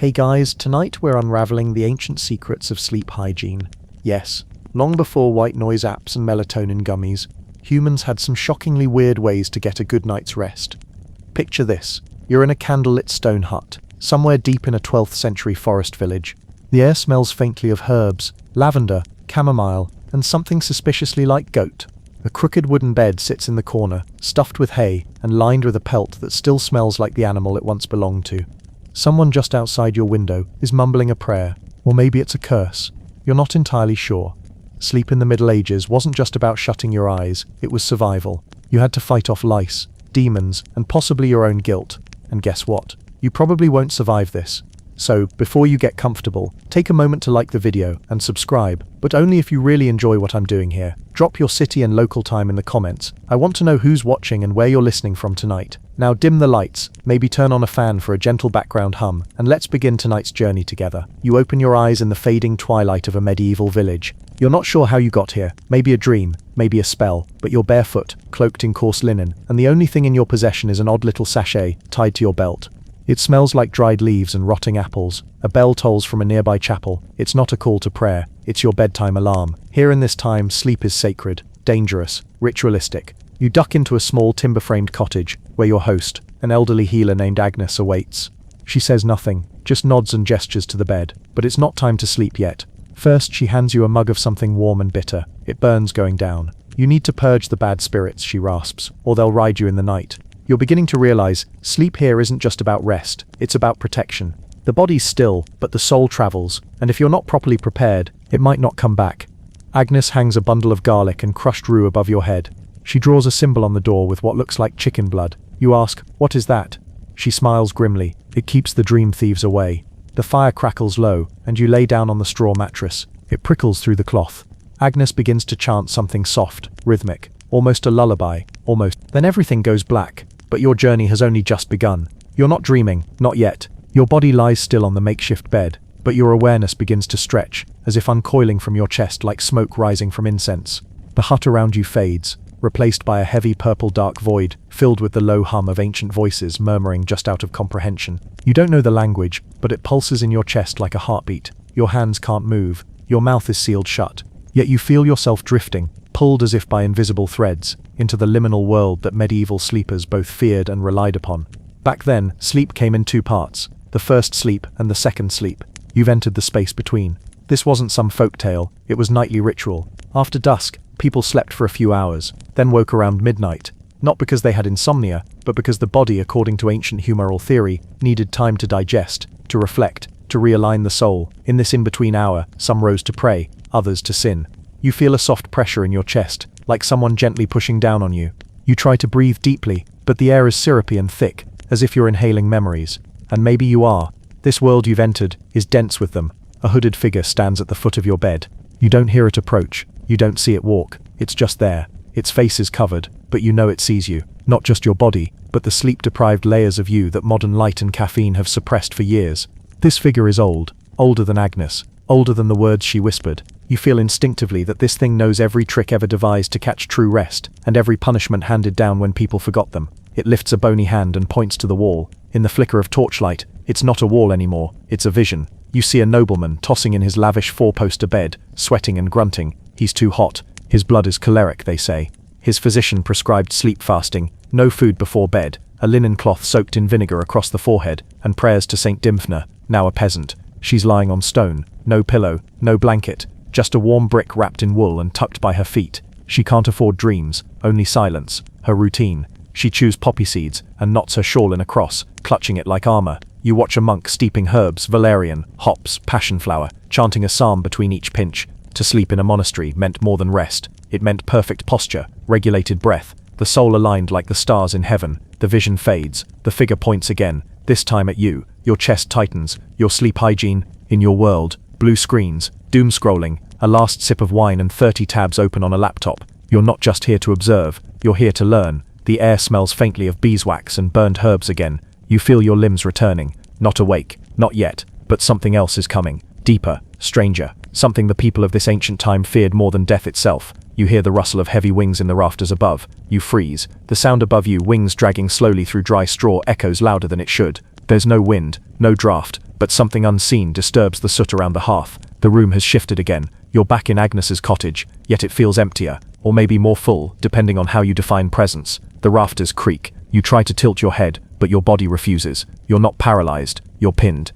Hey guys, tonight we're unraveling the ancient secrets of sleep hygiene. Yes, long before white noise apps and melatonin gummies, humans had some shockingly weird ways to get a good night's rest. Picture this. You're in a candlelit stone hut, somewhere deep in a 12th century forest village. The air smells faintly of herbs, lavender, chamomile, and something suspiciously like goat. A crooked wooden bed sits in the corner, stuffed with hay and lined with a pelt that still smells like the animal it once belonged to. Someone just outside your window is mumbling a prayer, or maybe it's a curse. You're not entirely sure. Sleep in the Middle Ages wasn't just about shutting your eyes, it was survival. You had to fight off lice, demons, and possibly your own guilt. And guess what? You probably won't survive this. So, before you get comfortable, take a moment to like the video and subscribe, but only if you really enjoy what I'm doing here. Drop your city and local time in the comments. I want to know who's watching and where you're listening from tonight. Now dim the lights, maybe turn on a fan for a gentle background hum, and let's begin tonight's journey together. You open your eyes in the fading twilight of a medieval village. You're not sure how you got here, maybe a dream, maybe a spell, but you're barefoot, cloaked in coarse linen, and the only thing in your possession is an odd little sachet tied to your belt. It smells like dried leaves and rotting apples. A bell tolls from a nearby chapel. It's not a call to prayer, it's your bedtime alarm. Here in this time, sleep is sacred, dangerous, ritualistic. You duck into a small timber-framed cottage, where your host, an elderly healer named Agnes, awaits. She says nothing, just nods and gestures to the bed, but it's not time to sleep yet. First, she hands you a mug of something warm and bitter. It burns going down. You need to purge the bad spirits, she rasps, or they'll ride you in the night. You're beginning to realize, sleep here isn't just about rest, it's about protection. The body's still, but the soul travels, and if you're not properly prepared, it might not come back. Agnes hangs a bundle of garlic and crushed rue above your head. She draws a symbol on the door with what looks like chicken blood. You ask, "What is that?" She smiles grimly. It keeps the dream thieves away. The fire crackles low, and you lay down on the straw mattress. It prickles through the cloth. Agnes begins to chant something soft, rhythmic, almost a lullaby, almost. Then everything goes black. But your journey has only just begun. You're not dreaming, not yet. Your body lies still on the makeshift bed, but your awareness begins to stretch, as if uncoiling from your chest like smoke rising from incense. The hut around you fades, replaced by a heavy purple dark void, filled with the low hum of ancient voices murmuring just out of comprehension. You don't know the language, but it pulses in your chest like a heartbeat. Your hands can't move, your mouth is sealed shut, yet you feel yourself drifting, pulled as if by invisible threads, into the liminal world that medieval sleepers both feared and relied upon. Back then, sleep came in two parts, the first sleep and the second sleep. You've entered the space between. This wasn't some folk tale, it was nightly ritual. After dusk, people slept for a few hours, then woke around midnight, not because they had insomnia, but because the body, according to ancient humoral theory, needed time to digest, to reflect, to realign the soul. In this in-between hour, some rose to pray, others to sin. You feel a soft pressure in your chest, like someone gently pushing down on you. You try to breathe deeply, but the air is syrupy and thick, as if you're inhaling memories. And maybe you are. This world you've entered is dense with them. A hooded figure stands at the foot of your bed. You don't hear it approach. You don't see it walk. It's just there. Its face is covered, but you know it sees you. Not just your body, but the sleep-deprived layers of you that modern light and caffeine have suppressed for years. This figure is old, older than Agnes, older than the words she whispered. You feel instinctively that this thing knows every trick ever devised to catch true rest, and every punishment handed down when people forgot them. It lifts a bony hand and points to the wall. In the flicker of torchlight, it's not a wall anymore, it's a vision. You see a nobleman tossing in his lavish four-poster bed, sweating and grunting. He's too hot. His blood is choleric, they say. His physician prescribed sleep fasting, no food before bed, a linen cloth soaked in vinegar across the forehead, and prayers to Saint Dymphna, now a peasant. She's lying on stone, no pillow, no blanket, just a warm brick wrapped in wool and tucked by her feet. She can't afford dreams, only silence, her routine. She chews poppy seeds and knots her shawl in a cross, clutching it like armor. You watch a monk steeping herbs, valerian, hops, passion flower, chanting a psalm between each pinch. To sleep in a monastery meant more than rest. It meant perfect posture, regulated breath, the soul aligned like the stars in heaven. The vision fades, the figure points again, this time at you. Your chest tightens, your sleep hygiene, in your world, blue screens, doom scrolling, a last sip of wine and 30 tabs open on a laptop. You're not just here to observe, you're here to learn. The air smells faintly of beeswax and burned herbs again. You feel your limbs returning. Not awake, not yet, but something else is coming. Deeper, stranger, something the people of this ancient time feared more than death itself. You hear the rustle of heavy wings in the rafters above. You freeze. The sound above you, wings dragging slowly through dry straw, echoes louder than it should. There's no wind, no draft, but something unseen disturbs the soot around the hearth. The room has shifted again. You're back in Agnes's cottage, yet it feels emptier, or maybe more full, depending on how you define presence. The rafters creak. You try to tilt your head, but your body refuses. You're not paralyzed, you're pinned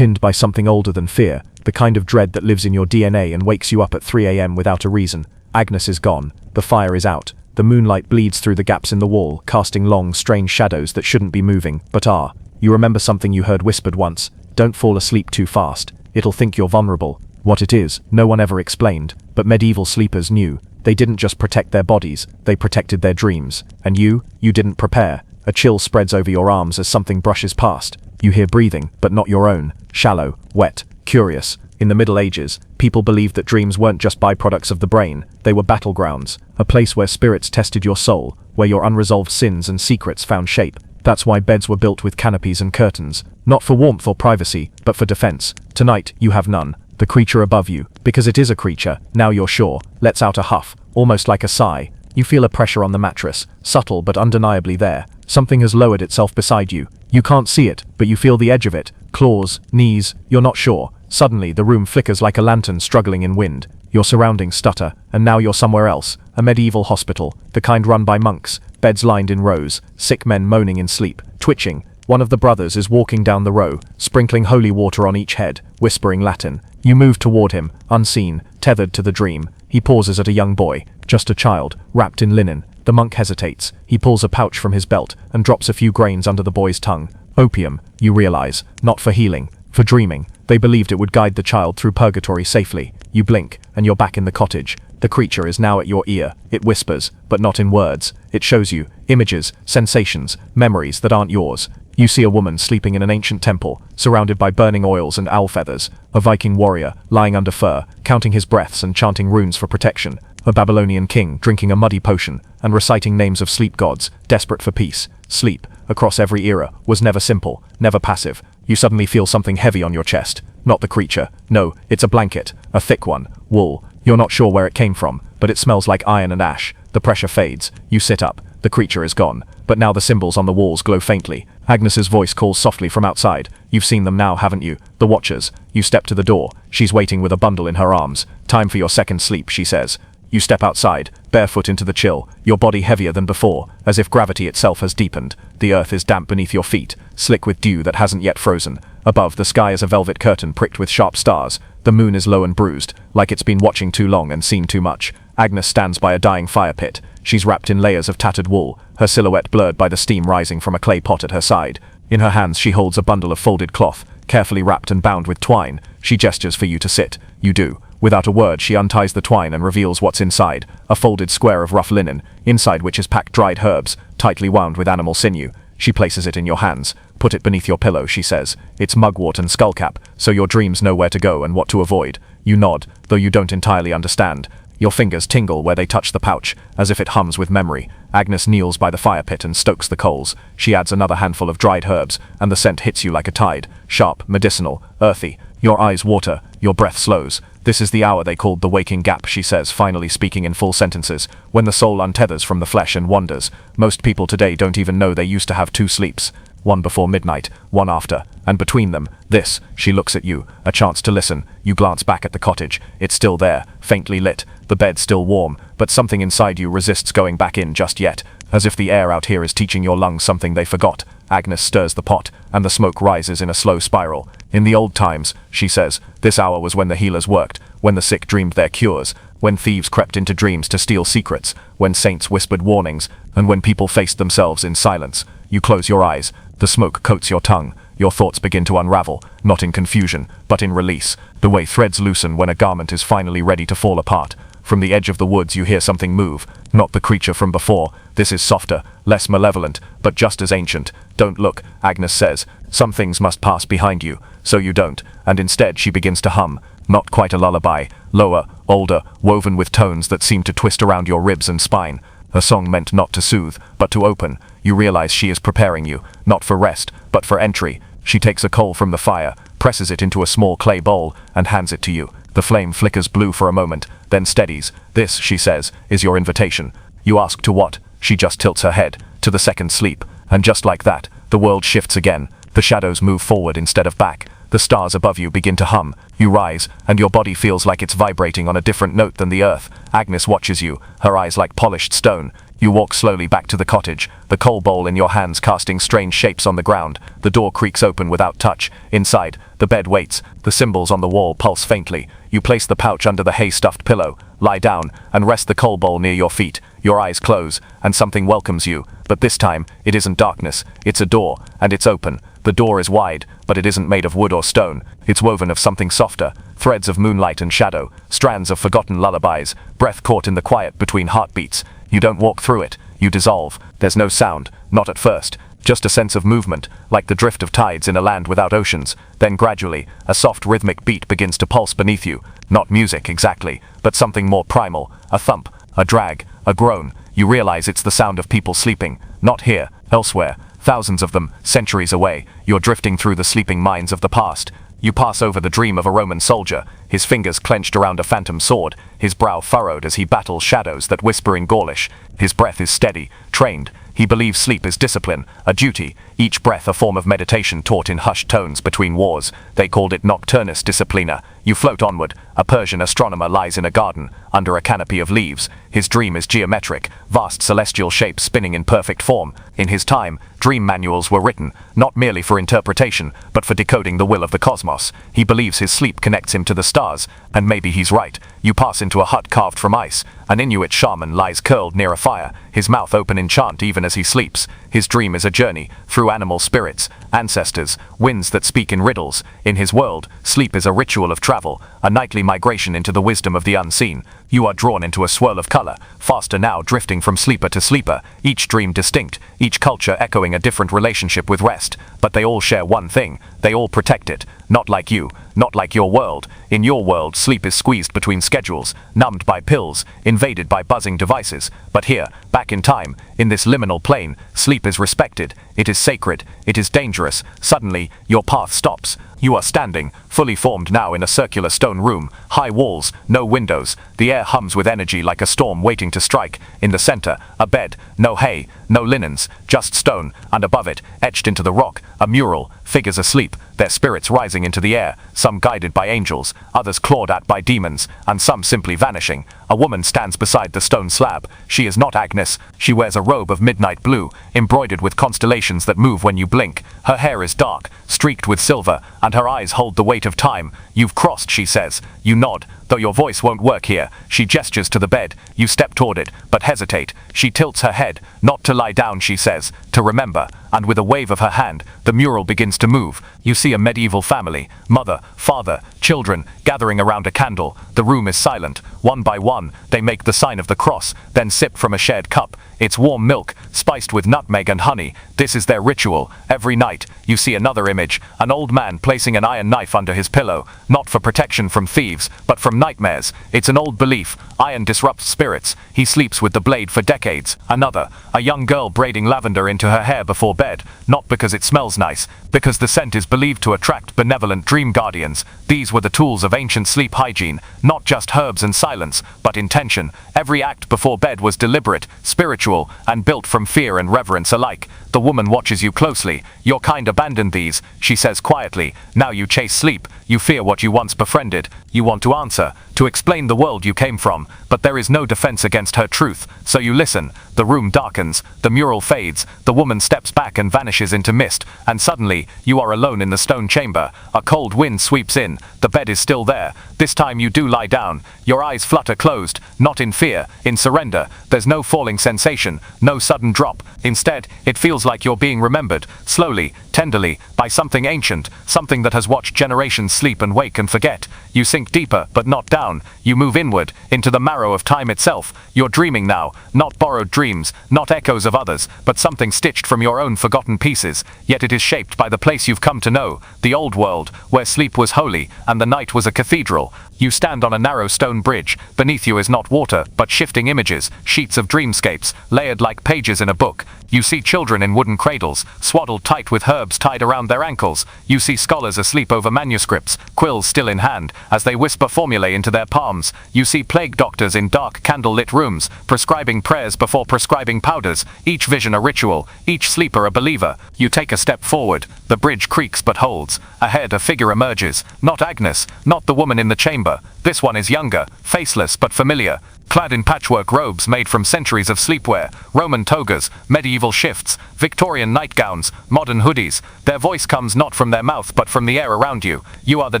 by something older than fear, the kind of dread that lives in your DNA and wakes you up at 3 a.m. without a reason. Agnes is gone. The fire is out. The moonlight bleeds through the gaps in the wall, casting long, strange shadows that shouldn't be moving, but are. You remember something you heard whispered once: don't fall asleep too fast. It'll think you're vulnerable. What it is, no one ever explained, but medieval sleepers knew. They didn't just protect their bodies, they protected their dreams. And you didn't prepare. A chill spreads over your arms as something brushes past. You hear breathing, but not your own. Shallow, wet, curious. In the Middle Ages, people believed that dreams weren't just byproducts of the brain, they were battlegrounds, a place where spirits tested your soul, where your unresolved sins and secrets found shape. That's why beds were built with canopies and curtains, not for warmth or privacy, but for defense. Tonight, you have none. The creature above you, because it is a creature, now you're sure, lets out a huff, almost like a sigh. You feel a pressure on the mattress, subtle but undeniably there. Something has lowered itself beside you. You can't see it, but you feel the edge of it. Claws, knees, you're not sure. Suddenly, the room flickers like a lantern struggling in wind. Your surroundings stutter, and now you're somewhere else. A medieval hospital, the kind run by monks, beds lined in rows, sick men moaning in sleep, twitching. One of the brothers is walking down the row, sprinkling holy water on each head, whispering Latin. You move toward him, unseen, tethered to the dream. He pauses at a young boy, just a child, wrapped in linen. The monk hesitates. He pulls a pouch from his belt and drops a few grains under the boy's tongue. Opium, you realize, not for healing, for dreaming. They believed it would guide the child through purgatory safely. You blink, and you're back in the cottage. The creature is now at your ear. It whispers, but not in words. It shows you images, sensations, memories that aren't yours. You see a woman sleeping in an ancient temple, surrounded by burning oils and owl feathers. A Viking warrior, lying under fur, counting his breaths and chanting runes for protection. A Babylonian king, drinking a muddy potion, and reciting names of sleep gods, desperate for peace. Sleep, across every era, was never simple, never passive. You suddenly feel something heavy on your chest. Not the creature. No, it's a blanket. A thick one. Wool. You're not sure where it came from, but it smells like iron and ash. The pressure fades. You sit up. The creature is gone. But now the symbols on the walls glow faintly. Agnes's voice calls softly from outside. You've seen them now, haven't you? The Watchers. You step to the door. She's waiting with a bundle in her arms. Time for your second sleep, she says. You step outside, barefoot into the chill, your body heavier than before, as if gravity itself has deepened. The earth is damp beneath your feet, slick with dew that hasn't yet frozen. Above, the sky is a velvet curtain pricked with sharp stars. The moon is low and bruised, like it's been watching too long and seen too much. Agnes stands by a dying fire pit. She's wrapped in layers of tattered wool, her silhouette blurred by the steam rising from a clay pot at her side. In her hands she holds a bundle of folded cloth, carefully wrapped and bound with twine. She gestures for you to sit. You do. Without a word, she unties the twine and reveals what's inside, a folded square of rough linen, inside which is packed dried herbs, tightly wound with animal sinew. She places it in your hands. Put it beneath your pillow, she says. It's mugwort and skullcap, so your dreams know where to go and what to avoid. You nod, though you don't entirely understand. Your fingers tingle where they touch the pouch, as if it hums with memory. Agnes kneels by the fire pit and stokes the coals. She adds another handful of dried herbs, and the scent hits you like a tide. Sharp, medicinal, earthy. Your eyes water, your breath slows. This is the hour they called the waking gap, she says, finally speaking in full sentences, when the soul untethers from the flesh and wanders. Most people today don't even know they used to have 2 sleeps. One before midnight, one after, and between them, this. She looks at you, a chance to listen. You glance back at the cottage. It's still there, faintly lit, the bed still warm, but something inside you resists going back in just yet, as if the air out here is teaching your lungs something they forgot. Agnes stirs the pot, and the smoke rises in a slow spiral. In the old times, she says, this hour was when the healers worked, when the sick dreamed their cures, when thieves crept into dreams to steal secrets, when saints whispered warnings, and when people faced themselves in silence. You close your eyes. The smoke coats your tongue. Your thoughts begin to unravel, not in confusion, but in release, the way threads loosen when a garment is finally ready to fall apart. From the edge of the woods you hear something move, not the creature from before. This is softer, less malevolent, but just as ancient. Don't look, Agnes says. Some things must pass behind you, so you don't, and instead she begins to hum. Not quite a lullaby, lower, older, woven with tones that seem to twist around your ribs and spine. A song meant not to soothe, but to open. You realize she is preparing you, not for rest, but for entry. She takes a coal from the fire, presses it into a small clay bowl, and hands it to you. The flame flickers blue for a moment, then steadies. This, she says, is your invitation. You ask to what? She just tilts her head. To the second sleep. And just like that, the world shifts again. The shadows move forward instead of back. The stars above you begin to hum. You rise, and your body feels like it's vibrating on a different note than the earth. Agnes watches you, her eyes like polished stone. You walk slowly back to the cottage, the coal bowl in your hands casting strange shapes on the ground. The door creaks open without touch. Inside, the bed waits. The symbols on the wall pulse faintly. You place the pouch under the hay-stuffed pillow, lie down, and rest the coal bowl near your feet. Your eyes close, and something welcomes you. But this time, it isn't darkness. It's a door, and it's open. The door is wide, but it isn't made of wood or stone. It's woven of something softer, threads of moonlight and shadow, strands of forgotten lullabies, breath caught in the quiet between heartbeats. You don't walk through it, you dissolve. There's no sound, not at first, just a sense of movement, like the drift of tides in a land without oceans. Then gradually, a soft rhythmic beat begins to pulse beneath you. Not music exactly, but something more primal, a thump, a drag, a groan. You realize it's the sound of people sleeping, not here, elsewhere. Thousands of them, centuries away. You're drifting through the sleeping minds of the past. You pass over the dream of a Roman soldier, his fingers clenched around a phantom sword, his brow furrowed as he battles shadows that whisper in Gaulish. His breath is steady, trained. He believes sleep is discipline, a duty, each breath a form of meditation taught in hushed tones between wars. They called it nocturnus disciplina. You float onward. A Persian astronomer lies in a garden, under a canopy of leaves. His dream is geometric, vast celestial shapes spinning in perfect form. In his time, dream manuals were written, not merely for interpretation, but for decoding the will of the cosmos. He believes his sleep connects him to the stars, and maybe he's right. You pass into a hut carved from ice. An Inuit shaman lies curled near a fire, his mouth open in chant even as he sleeps. His dream is a journey, through animal spirits, ancestors, winds that speak in riddles. In his world, sleep is a ritual of travel, a nightly migration into the wisdom of the unseen. You are drawn into a swirl of color, faster now drifting from sleeper to sleeper, each dream distinct, each culture echoing a different relationship with rest. But they all share one thing, they all protect it. Not like you, not like your world. In your world, sleep is squeezed between schedules, numbed by pills, invaded by buzzing devices. But here, back in time, in this liminal plane, sleep is respected, it is sacred, it is dangerous. Suddenly, your path stops. You are standing, fully formed now in a circular stone room, high walls, no windows. The air hums with energy like a storm waiting to strike. In the center, a bed, no hay, no linens, just stone, and above it, etched into the rock, a mural, figures asleep, their spirits rising into the air, some guided by angels, others clawed at by demons, and some simply vanishing. A woman stands beside the stone slab. She is not Agnes. She wears a robe of midnight blue, embroidered with constellations that move when you blink. Her hair is dark, streaked with silver, and her eyes hold the weight of time. You've crossed, she says. You nod, though your voice won't work here. She gestures to the bed. You step toward it, but hesitate. She tilts her head. Not to lie down, she says, to remember. And with a wave of her hand, the mural begins to move. You see a medieval family, mother, father, children, gathering around a candle. The room is silent. One by one, they make the sign of the cross, then sip from a shared cup. It's warm milk, spiced with nutmeg and honey. This is their ritual. Every night, you see another image, an old man placing an iron knife under his pillow, not for protection from thieves, but from nightmares. It's an old belief. Iron disrupts spirits. He sleeps with the blade for decades. Another, a young girl braiding lavender into her hair before bed, not because it smells nice, because the scent is believed to attract benevolent dream guardians. These were the tools of ancient sleep hygiene, not just herbs and silence, but intention. Every act before bed was deliberate, spiritual, and built from fear and reverence alike. The woman watches you closely. Your kind abandoned these, she says quietly. Now you chase sleep. You fear what you once befriended. You want to answer, to explain the world you came from, but there is no defense against her truth, so you listen. The room darkens, the mural fades, the woman steps back and vanishes into mist, and suddenly, you are alone in the stone chamber. A cold wind sweeps in, the bed is still there. This time you do lie down. Your eyes flutter closed, not in fear, in surrender. There's no falling sensation, no sudden drop. Instead, it feels like you're being remembered, slowly, tenderly, by something ancient, something that has watched generations sleep and wake and forget. You sink deeper, but not down. You move inward, into the marrow of time itself. You're dreaming now, not borrowed dreams, not echoes of others, but something stitched from your own forgotten pieces. Yet it is shaped by the place you've come to know, the old world, where sleep was holy, and the night was a cathedral. You stand on a narrow stone bridge. Beneath you is not water, but shifting images, sheets of dreamscapes, layered like pages in a book. You see children in wooden cradles, swaddled tight with herbs tied around their ankles. You see scholars asleep over manuscripts, quills still in hand, as they whisper formulae into their palms. You see plague doctors in dark candle-lit rooms, prescribing prayers before prescribing powders, each vision a ritual, each sleeper a believer. You take a step forward. The bridge creaks but holds. Ahead a figure emerges. Not Agnes, not the woman in the chamber. This one is younger, faceless but familiar. Clad in patchwork robes made from centuries of sleepwear, Roman togas, medieval shifts, Victorian nightgowns, modern hoodies. Their voice comes not from their mouth but from the air around you. You are the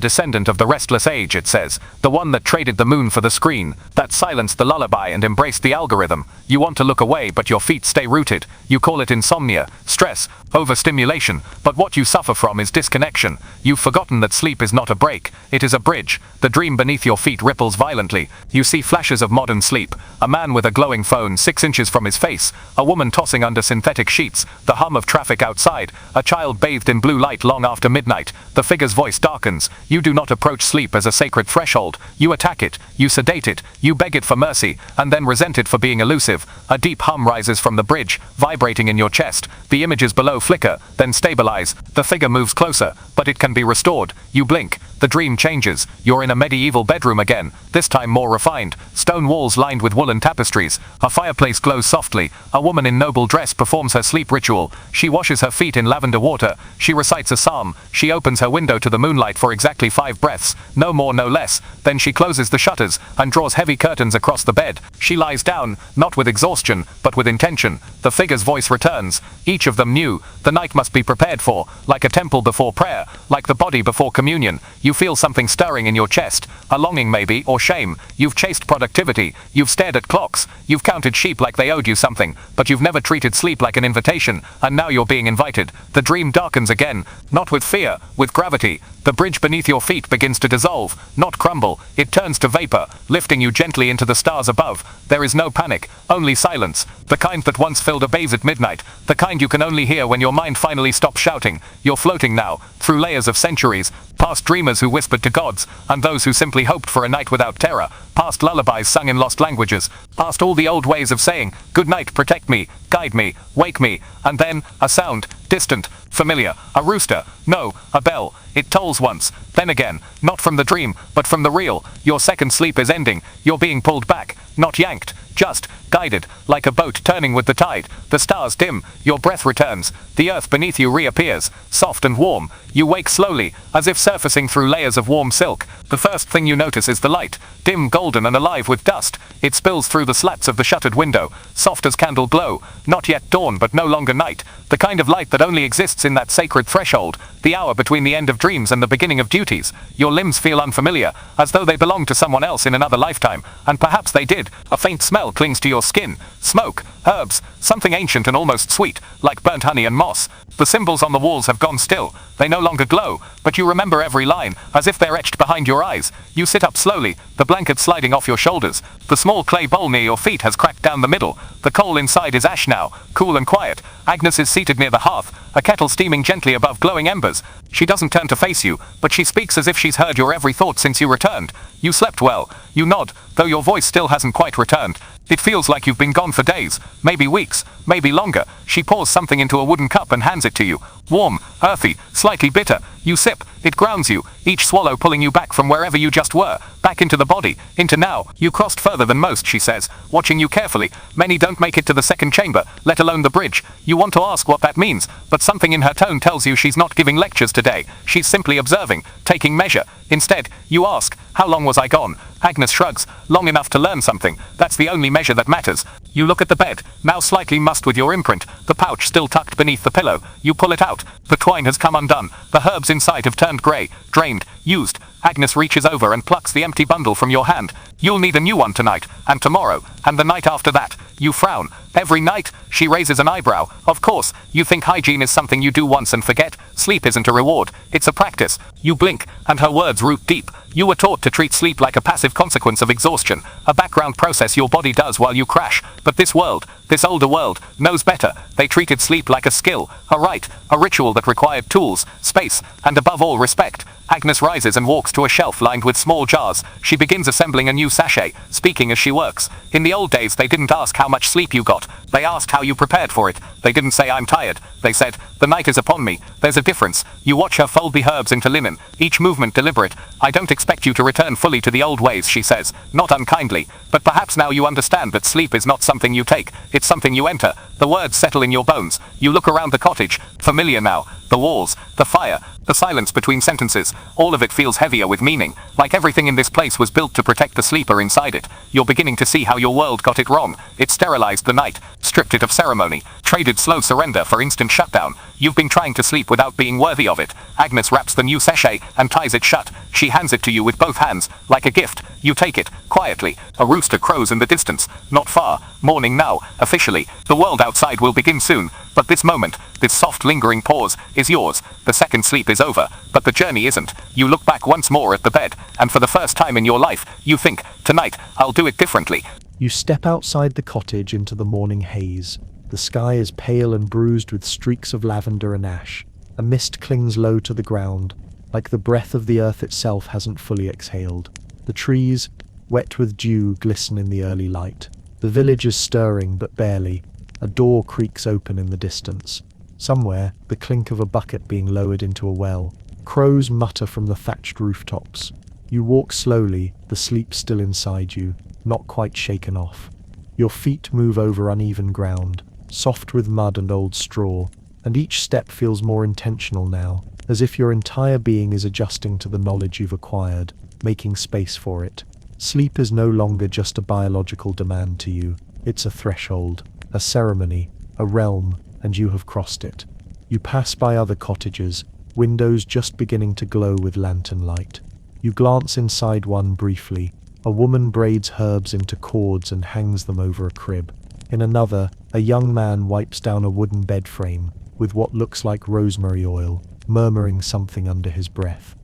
descendant of the restless age, it says. The one that traded the moon for the screen, that silenced the lullaby and embraced the algorithm. You want to look away but your feet stay rooted. You call it insomnia, stress, overstimulation, but what you suffer from is disconnection. You've forgotten that sleep is not a break, it is a bridge. The dream beneath your feet ripples violently. You see flashes of modern sleep. A man with a glowing phone 6 inches from his face. A woman tossing under synthetic sheets. The hum of traffic outside. A child bathed in blue light long after midnight. The figure's voice darkens. You do not approach sleep as a sacred threshold. You attack it. You sedate it. You beg it for mercy, and then resent it for being elusive. A deep hum rises from the bridge, vibrating in your chest. The images below flicker, then stabilize. The figure moves closer, but it can be restored. You blink. The dream changes. You're in a medieval bedroom again, this time more refined. Stone walls lined with woolen tapestries. A fireplace glows softly. A woman in noble dress performs her sleep ritual. She washes her feet in lavender water. She recites a psalm. She opens her window to the moonlight for exactly 5 breaths. No more, no less. Then she closes the shutters and draws heavy curtains across the bed. She lies down, not with exhaustion, but with intention. The figure's voice returns. Each of them new. The night must be prepared for, like a temple before prayer, like the body before communion. You feel something stirring in your chest, a longing maybe, or shame. You've chased productivity, you've stared at clocks, you've counted sheep like they owed you something, but you've never treated sleep like an invitation, and now you're being invited. The dream darkens again, not with fear, with gravity. The bridge beneath your feet begins to dissolve, not crumble. It turns to vapor, lifting you gently into the stars above. There is no panic, only silence. The kind that once filled a base at midnight. The kind you can only hear when your mind finally stops shouting. You're floating now, through layers of centuries, past dreamers who whispered to gods, and those who simply hoped for a night without terror, past lullabies sung in lost languages, past all the old ways of saying, "Good night, protect me, guide me, wake me," and then, a sound, distant, familiar, a rooster, no, a bell. It tolls once, then again, not from the dream, but from the real. Your second sleep is ending. You're being pulled back, not yanked, just guided, like a boat turning with the tide. The stars dim, your breath returns, the earth beneath you reappears, soft and warm. You wake slowly, as if surfacing through layers of warm silk. The first thing you notice is the light, dim, golden and alive with dust. It spills through the slats of the shuttered window, soft as candle glow, not yet dawn but no longer night. The kind of light that only exists in that sacred threshold, the hour between the end of dreams and the beginning of duties. Your limbs feel unfamiliar, as though they belonged to someone else in another lifetime, and perhaps they did. A faint smell clings to your skin, smoke, herbs, something ancient and almost sweet, like burnt honey and moss. The symbols on the walls have gone still. They no longer glow, but you remember every line, as if they're etched behind your eyes. You sit up slowly, the blanket sliding off your shoulders. The small clay bowl near your feet has cracked down the middle. The coal inside is ash now, cool and quiet. Agnes is seated near the hearth, a kettle steaming gently above glowing embers. She doesn't turn to face you, but she speaks as if she's heard your every thought since you returned. You slept well. You nod, though your voice still hasn't quite returned. It feels like you've been gone for days, maybe weeks, maybe longer. She pours something into a wooden cup and hands it to you. Warm, earthy, slightly bitter. You sip, it grounds you, each swallow pulling you back from wherever you just were, back into the body, into now. You crossed further than most, she says, watching you carefully. Many don't make it to the second chamber, let alone the bridge. You want to ask what that means, but something in her tone tells you she's not giving lectures today. She's simply observing, taking measure. Instead, you ask, how long was I gone? Agnes shrugs, long enough to learn something. That's the only measure that matters. You look at the bed, now slightly mussed with your imprint, the pouch still tucked beneath the pillow. You pull it out. The twine has come undone. The herbs inside have turned grey, drained, used. Agnes reaches over and plucks the empty bundle from your hand. You'll need a new one tonight, and tomorrow, and the night after that. You frown. Every night? She raises an eyebrow. Of course, you think hygiene is something you do once and forget. Sleep isn't a reward. It's a practice. You blink, and her words root deep. You were taught to treat sleep like a passive consequence of exhaustion, a background process your body does while you crash. But this world, this older world, knows better. They treated sleep like a skill, a rite, a ritual that required tools, space, and above all respect. Agnes rises and walks walks to a shelf lined with small jars. She begins assembling a new sachet, speaking as she works. In the old days, they didn't ask how much sleep you got. They asked how you prepared for it. They didn't say, I'm tired. They said, the night is upon me. There's a difference. You watch her fold the herbs into linen, each movement deliberate. I don't expect you to return fully to the old ways, she says, not unkindly. But perhaps now you understand that sleep is not something you take. It's something you enter. The words settle in your bones. You look around the cottage, familiar now. The walls, the fire, the silence between sentences, all of it feels heavier with meaning, like everything in this place was built to protect the sleeper inside it. You're beginning to see how your world got it wrong. It sterilized the night, stripped it of ceremony, traded slow surrender for instant shutdown. You've been trying to sleep without being worthy of it. Agnes wraps the new sachet and ties it shut. She hands it to you with both hands, like a gift. You take it, quietly. A rooster crows in the distance, not far. Morning now, officially. The world outside will begin soon, but this moment, this soft lingering pause, is yours. The second sleep is over, but the journey isn't. You look back once more at the bed, and for the first time in your life, you think, tonight, I'll do it differently. You step outside the cottage into the morning haze. The sky is pale and bruised with streaks of lavender and ash. A mist clings low to the ground, like the breath of the earth itself hasn't fully exhaled. The trees, wet with dew, glisten in the early light. The village is stirring, but barely. A door creaks open in the distance. Somewhere, the clink of a bucket being lowered into a well. Crows mutter from the thatched rooftops. You walk slowly, the sleep still inside you, not quite shaken off. Your feet move over uneven ground, soft with mud and old straw, and each step feels more intentional now, as if your entire being is adjusting to the knowledge you've acquired, making space for it. Sleep is no longer just a biological demand to you. It's a threshold, a ceremony, a realm, and you have crossed it. You pass by other cottages, windows just beginning to glow with lantern light. You glance inside one briefly. A woman braids herbs into cords and hangs them over a crib. In another, a young man wipes down a wooden bed frame with what looks like rosemary oil, murmuring something under his breath.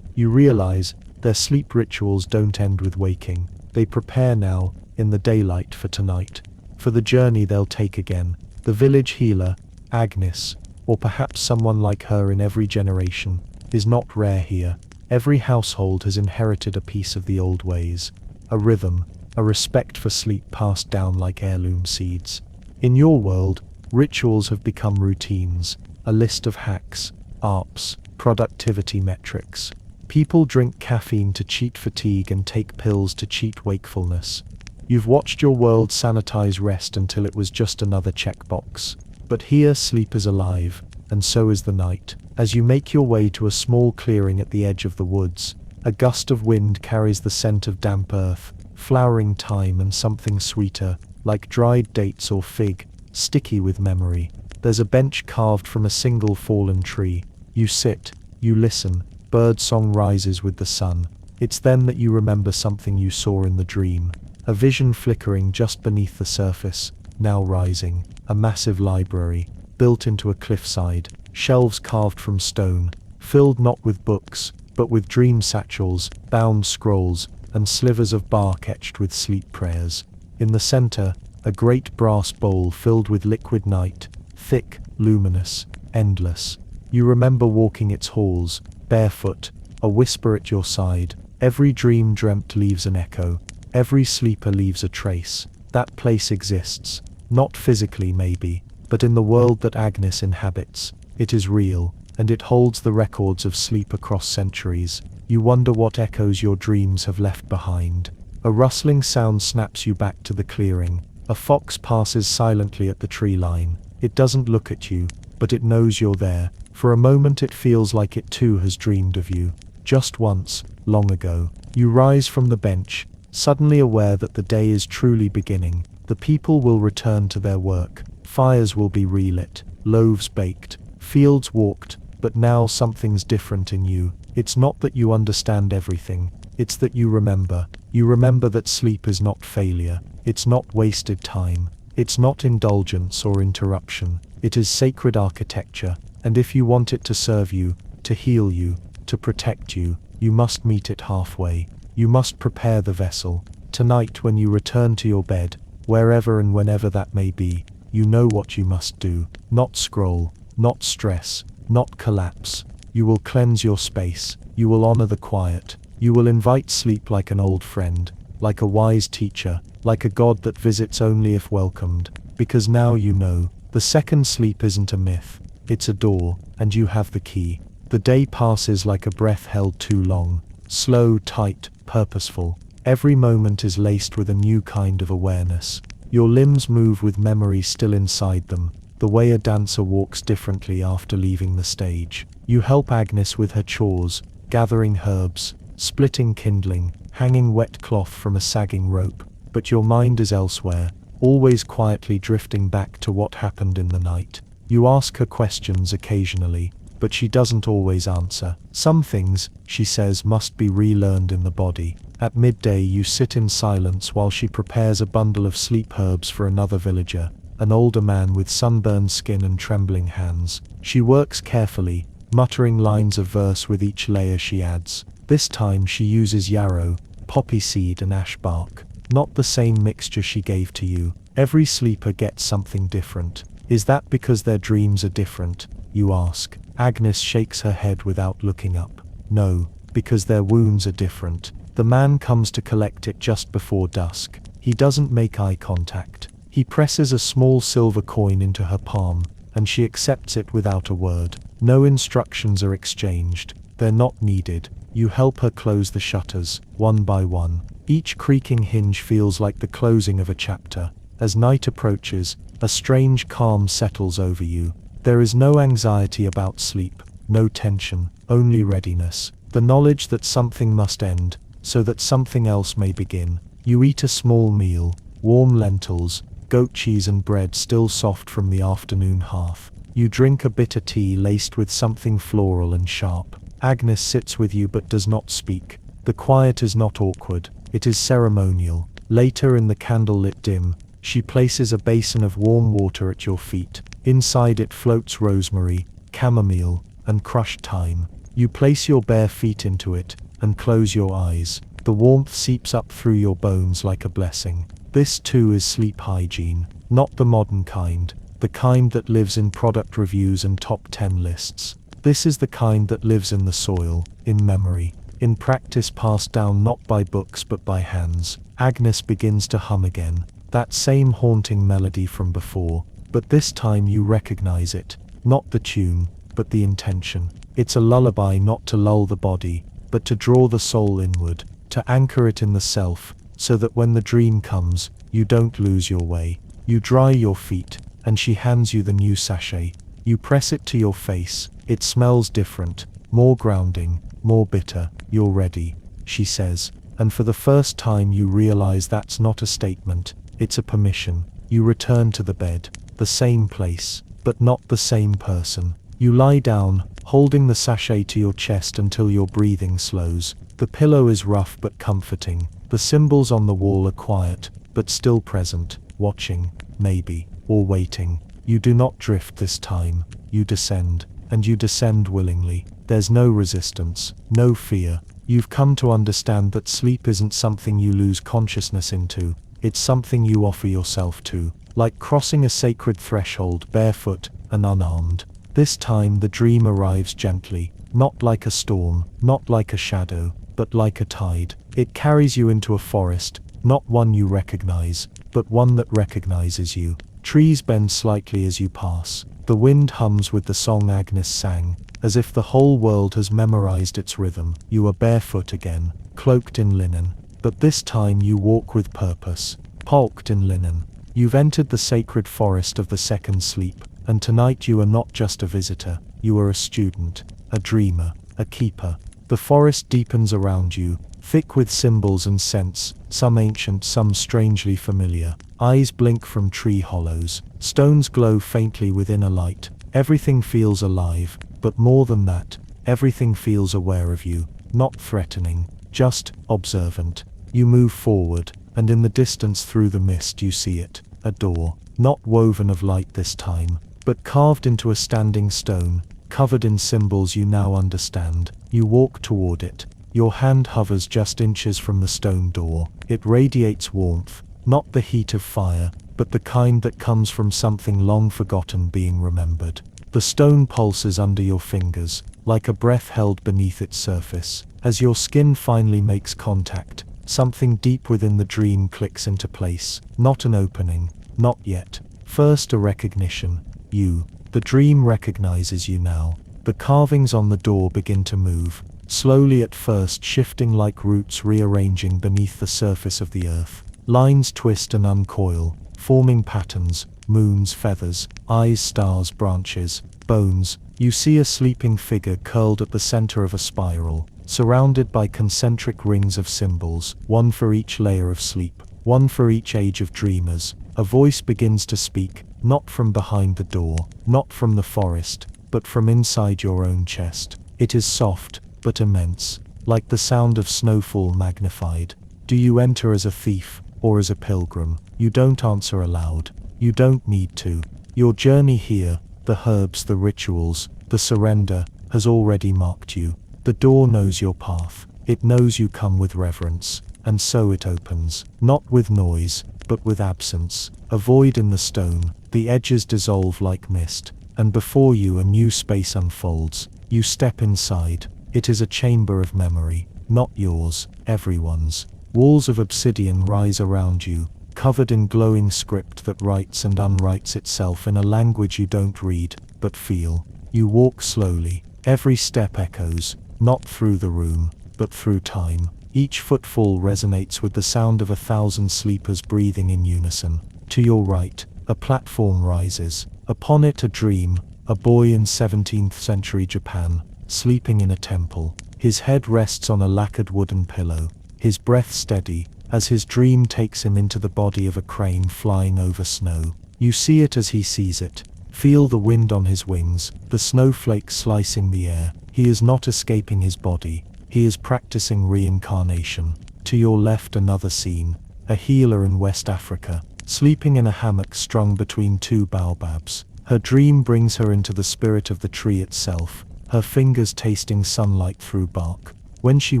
You realize their sleep rituals don't end with waking. They prepare now, in the daylight, for tonight, for the journey they'll take again. The village healer, Agnes, or perhaps someone like her in every generation, is not rare here. Every household has inherited a piece of the old ways, a rhythm, a respect for sleep passed down like heirloom seeds. In your world, rituals have become routines, a list of hacks, ARPs, productivity metrics. People drink caffeine to cheat fatigue and take pills to cheat wakefulness. You've watched your world sanitize rest until it was just another checkbox. But here sleep is alive, and so is the night. As you make your way to a small clearing at the edge of the woods, a gust of wind carries the scent of damp earth, flowering thyme and something sweeter, like dried dates or fig, sticky with memory. There's a bench carved from a single fallen tree. You sit, you listen, birdsong rises with the sun. It's then that you remember something you saw in the dream. A vision flickering just beneath the surface, now rising. A massive library, built into a cliffside, shelves carved from stone, filled not with books, but with dream satchels, bound scrolls, and slivers of bark etched with sleep prayers. In the center, a great brass bowl filled with liquid night, thick, luminous, endless. You remember walking its halls, barefoot, a whisper at your side. Every dream dreamt leaves an echo. Every sleeper leaves a trace. That place exists, not physically maybe, but in the world that Agnes inhabits. It is real, and it holds the records of sleep across centuries. You wonder what echoes your dreams have left behind. A rustling sound snaps you back to the clearing. A fox passes silently at the tree line. It doesn't look at you, but it knows you're there. For a moment it feels like it too has dreamed of you. Just once, long ago. You rise from the bench, suddenly aware that the day is truly beginning. The people will return to their work. Fires will be relit, loaves baked, fields walked, but now something's different in you. It's not that you understand everything, it's that you remember. You remember that sleep is not failure, it's not wasted time, it's not indulgence or interruption, it is sacred architecture, and if you want it to serve you, to heal you, to protect you, you must meet it halfway. You must prepare the vessel. Tonight when you return to your bed, wherever and whenever that may be, you know what you must do. Not scroll, not stress, not collapse. You will cleanse your space. You will honor the quiet. You will invite sleep like an old friend, like a wise teacher, like a god that visits only if welcomed, because now you know, the second sleep isn't a myth, it's a door, and you have the key. The day passes like a breath held too long, slow, tight, purposeful. Every moment is laced with a new kind of awareness. Your limbs move with memory still inside them, the way a dancer walks differently after leaving the stage. You help Agnes with her chores, gathering herbs, splitting kindling, hanging wet cloth from a sagging rope, but your mind is elsewhere, always quietly drifting back to what happened in the night. You ask her questions occasionally, but she doesn't always answer. Some things, she says, must be relearned in the body. At midday you sit in silence while she prepares a bundle of sleep herbs for another villager, an older man with sunburned skin and trembling hands. She works carefully, muttering lines of verse with each layer she adds. This time she uses yarrow, poppy seed and ash bark, not the same mixture she gave to you. Every sleeper gets something different. Is that because their dreams are different? You ask. Agnes shakes her head without looking up. No, because their wounds are different. The man comes to collect it just before dusk. He doesn't make eye contact. He presses a small silver coin into her palm, and she accepts it without a word. No instructions are exchanged. They're not needed. You help her close the shutters, one by one. Each creaking hinge feels like the closing of a chapter. As night approaches, a strange calm settles over you. There is no anxiety about sleep, no tension, only readiness. The knowledge that something must end, so that something else may begin. You eat a small meal, warm lentils, goat cheese and bread still soft from the afternoon hearth. You drink a bitter tea laced with something floral and sharp. Agnes sits with you but does not speak. The quiet is not awkward, it is ceremonial. Later in the candle-lit dim, she places a basin of warm water at your feet. Inside it floats rosemary, chamomile, and crushed thyme. You place your bare feet into it, and close your eyes. The warmth seeps up through your bones like a blessing. This too is sleep hygiene, not the modern kind, the kind that lives in product reviews and top 10 lists. This is the kind that lives in the soil, in memory, in practice passed down not by books but by hands. Agnes begins to hum again, that same haunting melody from before, but this time you recognize it, not the tune, but the intention. It's a lullaby not to lull the body, but to draw the soul inward, to anchor it in the self, so that when the dream comes, you don't lose your way. You dry your feet, and she hands you the new sachet. You press it to your face. It smells different, more grounding, more bitter. You're ready, she says, and for the first time you realize that's not a statement, it's a permission. You return to the bed, the same place, but not the same person. You lie down, holding the sachet to your chest until your breathing slows. The pillow is rough but comforting. The symbols on the wall are quiet, but still present, watching, maybe, or waiting. You do not drift this time. You descend, and you descend willingly. There's no resistance, no fear. You've come to understand that sleep isn't something you lose consciousness into. It's something you offer yourself to, like crossing a sacred threshold barefoot and unarmed. This time the dream arrives gently, not like a storm, not like a shadow, but like a tide. It carries you into a forest, not one you recognize, but one that recognizes you. Trees bend slightly as you pass. The wind hums with the song Agnes sang, as if the whole world has memorized its rhythm. You are barefoot again, cloaked in linen, but this time you walk with purpose, pulked in linen. You've entered the sacred forest of the second sleep, and tonight you are not just a visitor, you are a student, a dreamer, a keeper. The forest deepens around you, thick with symbols and scents, some ancient, some strangely familiar. Eyes blink from tree hollows, stones glow faintly within a light. Everything feels alive, but more than that, everything feels aware of you, not threatening, just observant. You move forward, and in the distance through the mist you see it, a door, not woven of light this time, but carved into a standing stone, covered in symbols you now understand. You walk toward it. Your hand hovers just inches from the stone door. It radiates warmth, not the heat of fire, but the kind that comes from something long forgotten being remembered. The stone pulses under your fingers, like a breath held beneath its surface. As your skin finally makes contact, something deep within the dream clicks into place. Not an opening, not yet. First a recognition. You. The dream recognizes you now. The carvings on the door begin to move, slowly at first shifting like roots rearranging beneath the surface of the earth. Lines twist and uncoil, forming patterns, moons, feathers, eyes, stars, branches, bones. You see a sleeping figure curled at the center of a spiral, surrounded by concentric rings of symbols, one for each layer of sleep, one for each age of dreamers. A voice begins to speak, not from behind the door, not from the forest, but from inside your own chest. It is soft, but immense, like the sound of snowfall magnified. Do you enter as a thief, or as a pilgrim? You don't answer aloud. You don't need to. Your journey here, the herbs, the rituals, the surrender, has already marked you. The door knows your path. It knows you come with reverence, and so it opens, not with noise, but with absence. A void in the stone, the edges dissolve like mist, and before you a new space unfolds. You step inside. It is a chamber of memory, not yours, everyone's. Walls of obsidian rise around you, covered in glowing script that writes and unwrites itself in a language you don't read, but feel. You walk slowly. Every step echoes, not through the room, but through time. Each footfall resonates with the sound of 1,000 sleepers breathing in unison. To your right, a platform rises. Upon it a dream, a boy in 17th century Japan, sleeping in a temple. His head rests on a lacquered wooden pillow, his breath steady, as his dream takes him into the body of a crane flying over snow. You see it as he sees it. Feel the wind on his wings, the snowflakes slicing the air. He is not escaping his body. He is practicing reincarnation. To your left another scene, a healer in West Africa, sleeping in a hammock strung between two baobabs. Her dream brings her into the spirit of the tree itself, her fingers tasting sunlight through bark. When she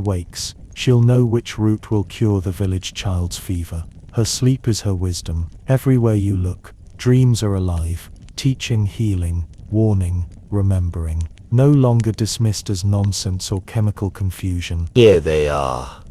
wakes, she'll know which root will cure the village child's fever. Her sleep is her wisdom. Everywhere you look, dreams are alive, teaching, healing, warning, remembering. No longer dismissed as nonsense or chemical confusion. Here they are.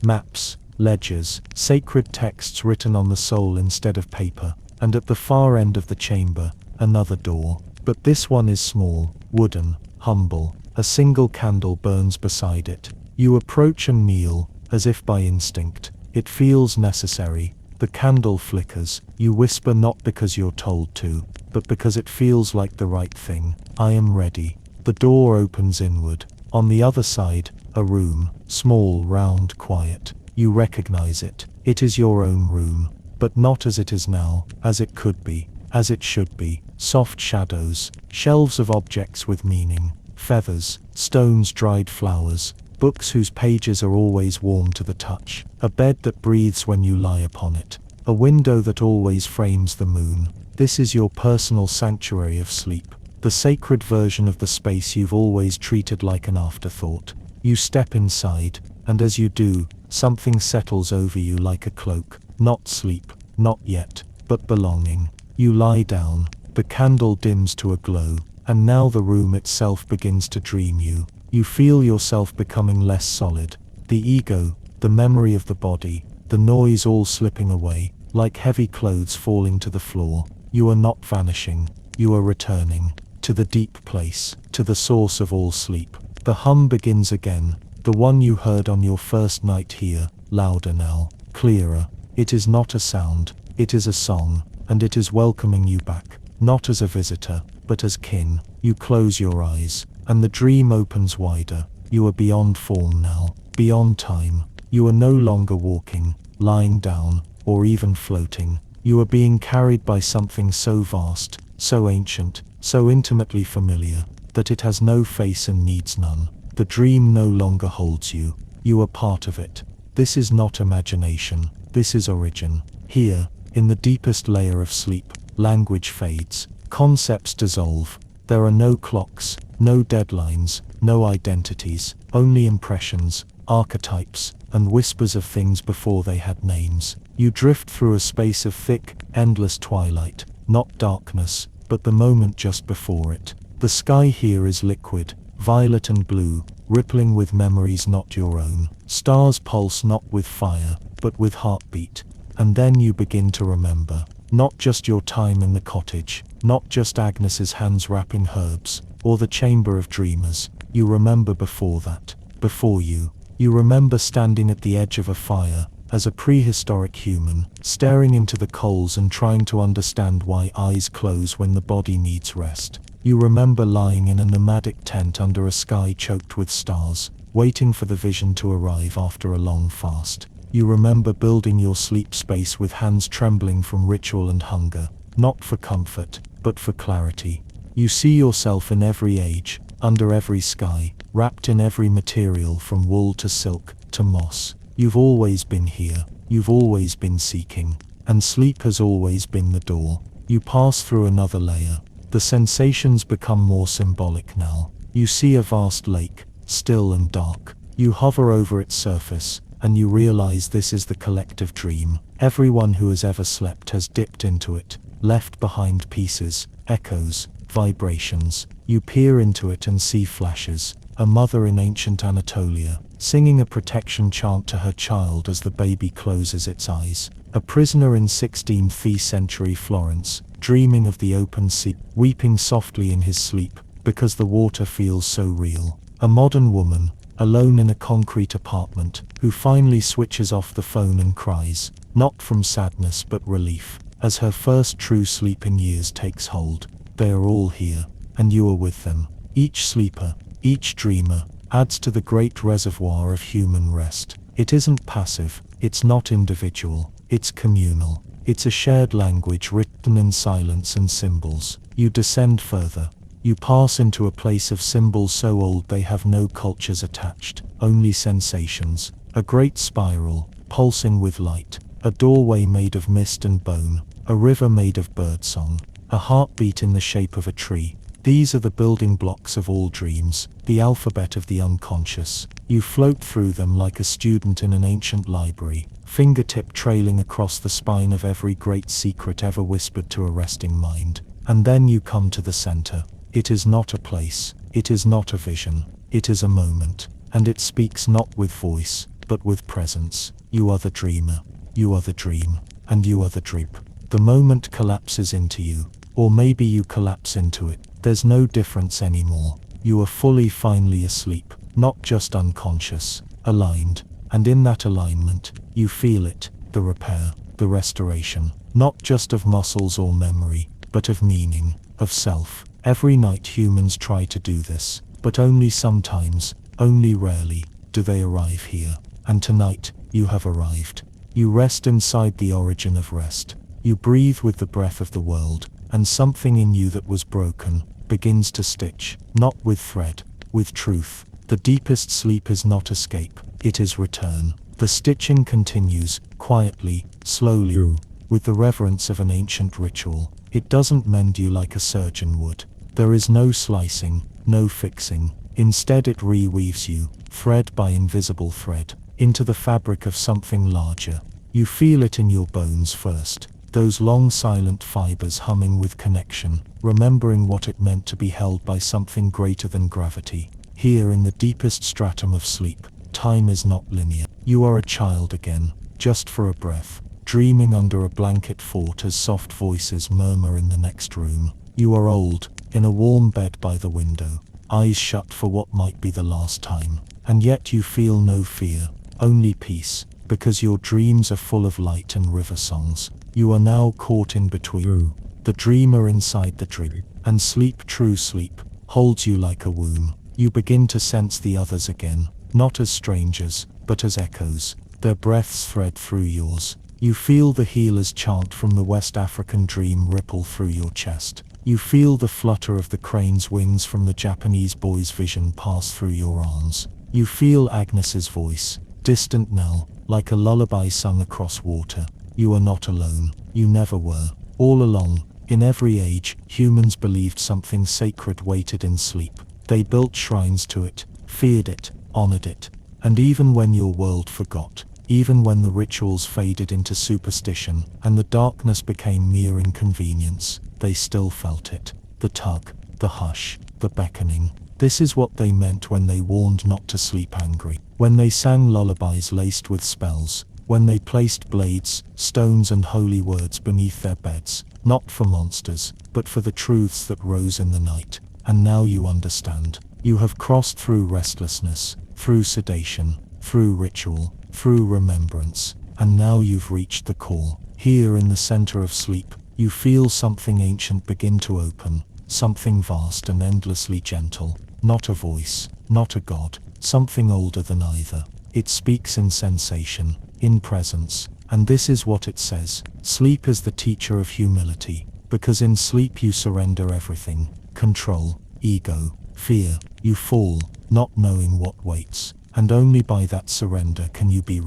Maps, ledgers, sacred texts written on the soul instead of paper. And at the far end of the chamber, another door. But this one is small, wooden, humble. A single candle burns beside it. You approach and kneel, as if by instinct. It feels necessary. The candle flickers. You whisper not because you're told to, but because it feels like the right thing. I am ready. The door opens inward. On the other side, a room, small, round, quiet. You recognize it. It is your own room, but not as it is now, as it could be, as it should be. Soft shadows, shelves of objects with meaning, feathers, stones, dried flowers, books whose pages are always warm to the touch, a bed that breathes when you lie upon it, a window that always frames the moon. This is your personal sanctuary of sleep. The sacred version of the space you've always treated like an afterthought. You step inside, and as you do, something settles over you like a cloak. Not sleep, not yet, but belonging. You lie down, the candle dims to a glow, and now the room itself begins to dream you. You feel yourself becoming less solid. The ego, the memory of the body, the noise all slipping away, like heavy clothes falling to the floor. You are not vanishing, you are returning. To the deep place, to the source of all sleep. The hum begins again, the one you heard on your first night here, louder now, clearer. It is not a sound, it is a song, and it is welcoming you back, not as a visitor, but as kin. You close your eyes, and the dream opens wider. You are beyond form now, beyond time. You are no longer walking, lying down, or even floating. You are being carried by something so vast, so ancient, so intimately familiar, that it has no face and needs none. The dream no longer holds you. You are part of it. This is not imagination. This is origin. Here, in the deepest layer of sleep, language fades. Concepts dissolve. There are no clocks, no deadlines, no identities, only impressions, archetypes, and whispers of things before they had names. You drift through a space of thick, endless twilight, not darkness, but the moment just before it. The sky here is liquid, violet and blue, rippling with memories not your own. Stars pulse not with fire, but with heartbeat. And then you begin to remember. Not just your time in the cottage, not just Agnes's hands wrapping herbs, or the chamber of dreamers. You remember before that, before you. You remember standing at the edge of a fire, as a prehistoric human, staring into the coals and trying to understand why eyes close when the body needs rest. You remember lying in a nomadic tent under a sky choked with stars, waiting for the vision to arrive after a long fast. You remember building your sleep space with hands trembling from ritual and hunger, not for comfort, but for clarity. You see yourself in every age, under every sky, wrapped in every material from wool to silk to moss. You've always been here, you've always been seeking, and sleep has always been the door. You pass through another layer. The sensations become more symbolic now. You see a vast lake, still and dark. You hover over its surface, and you realize this is the collective dream. Everyone who has ever slept has dipped into it, left behind pieces, echoes, vibrations. You peer into it and see flashes. A mother in ancient Anatolia, singing a protection chant to her child as the baby closes its eyes. A prisoner in 16th century Florence, dreaming of the open sea, weeping softly in his sleep, because the water feels so real. A modern woman, alone in a concrete apartment, who finally switches off the phone and cries, not from sadness but relief, as her first true sleep in years takes hold. They are all here, and you are with them. Each sleeper, each dreamer, adds to the great reservoir of human rest. It isn't passive, it's not individual, it's communal. It's a shared language written in silence and symbols. You descend further. You pass into a place of symbols so old they have no cultures attached, only sensations. A great spiral, pulsing with light. A doorway made of mist and bone. A river made of birdsong. A heartbeat in the shape of a tree. These are the building blocks of all dreams, the alphabet of the unconscious. You float through them like a student in an ancient library, fingertip trailing across the spine of every great secret ever whispered to a resting mind. And then you come to the center. It is not a place, it is not a vision, it is a moment, and it speaks not with voice, but with presence. You are the dreamer, you are the dream, and you are the drip. The moment collapses into you, or maybe you collapse into it. There's no difference anymore. You are fully, finally asleep, not just unconscious, aligned. And in that alignment, you feel it, the repair, the restoration, not just of muscles or memory, but of meaning, of self. Every night humans try to do this, but only sometimes, only rarely, do they arrive here. And tonight, you have arrived. You rest inside the origin of rest. You breathe with the breath of the world, and something in you that was broken begins to stitch, not with thread, with truth. The deepest sleep is not escape, it is return. The stitching continues, quietly, slowly, with the reverence of an ancient ritual. It doesn't mend you like a surgeon would. There is no slicing, no fixing. Instead it reweaves you, thread by invisible thread, into the fabric of something larger. You feel it in your bones first, those long silent fibers humming with connection, remembering what it meant to be held by something greater than gravity. Here in the deepest stratum of sleep, time is not linear. You are a child again, just for a breath, dreaming under a blanket fort as soft voices murmur in the next room. You are old, in a warm bed by the window, eyes shut for what might be the last time. And yet you feel no fear, only peace, because your dreams are full of light and river songs. You are now caught in between, the dreamer inside the dream, and sleep, true sleep, holds you like a womb. You begin to sense the others again, not as strangers, but as echoes. Their breaths thread through yours. You feel the healer's chant from the West African dream ripple through your chest. You feel the flutter of the crane's wings from the Japanese boy's vision pass through your arms. You feel Agnes's voice, distant now, like a lullaby sung across water. You are not alone. You never were. All along, in every age, humans believed something sacred waited in sleep. They built shrines to it, feared it, honored it. And even when your world forgot, even when the rituals faded into superstition, and the darkness became mere inconvenience, they still felt it. The tug, the hush, the beckoning. This is what they meant when they warned not to sleep angry, when they sang lullabies laced with spells, when they placed blades, stones and holy words beneath their beds, not for monsters, but for the truths that rose in the night. And now you understand. You have crossed through restlessness, through sedation, through ritual, through remembrance, and now you've reached the core. Here in the center of sleep, you feel something ancient begin to open, something vast and endlessly gentle, not a voice, not a god, something older than either. It speaks in sensation, in presence, and this is what it says: sleep is the teacher of humility, because in sleep you surrender everything, control, ego, fear. You fall, not knowing what waits, and only by that surrender can you be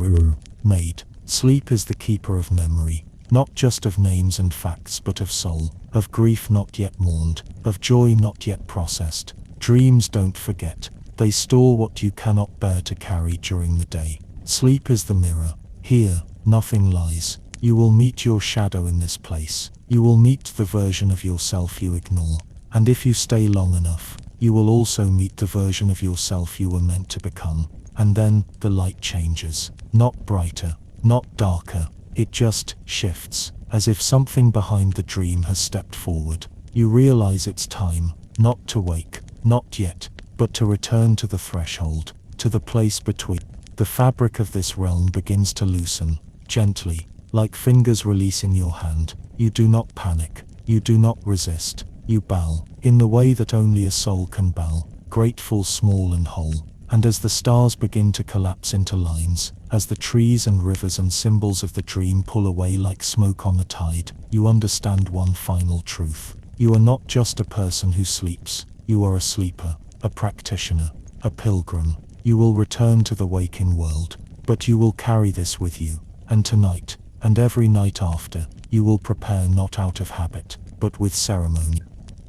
made. Sleep is the keeper of memory, not just of names and facts but of soul, of grief not yet mourned, of joy not yet processed. Dreams don't forget, they store what you cannot bear to carry during the day. Sleep is the mirror. Here, nothing lies. You will meet your shadow in this place. You will meet the version of yourself you ignore. And if you stay long enough, you will also meet the version of yourself you were meant to become. And then, the light changes. Not brighter, not darker. It just shifts, as if something behind the dream has stepped forward. You realize it's time, not to wake, not yet, but to return to the threshold, to the place between. The fabric of this realm begins to loosen, gently, like fingers releasing your hand. You do not panic, you do not resist, you bow, in the way that only a soul can bow, grateful, small and whole. And as the stars begin to collapse into lines, as the trees and rivers and symbols of the dream pull away like smoke on the tide, you understand one final truth. You are not just a person who sleeps, you are a sleeper, a practitioner, a pilgrim. You will return to the waking world, but you will carry this with you, and tonight, and every night after, you will prepare not out of habit, but with ceremony.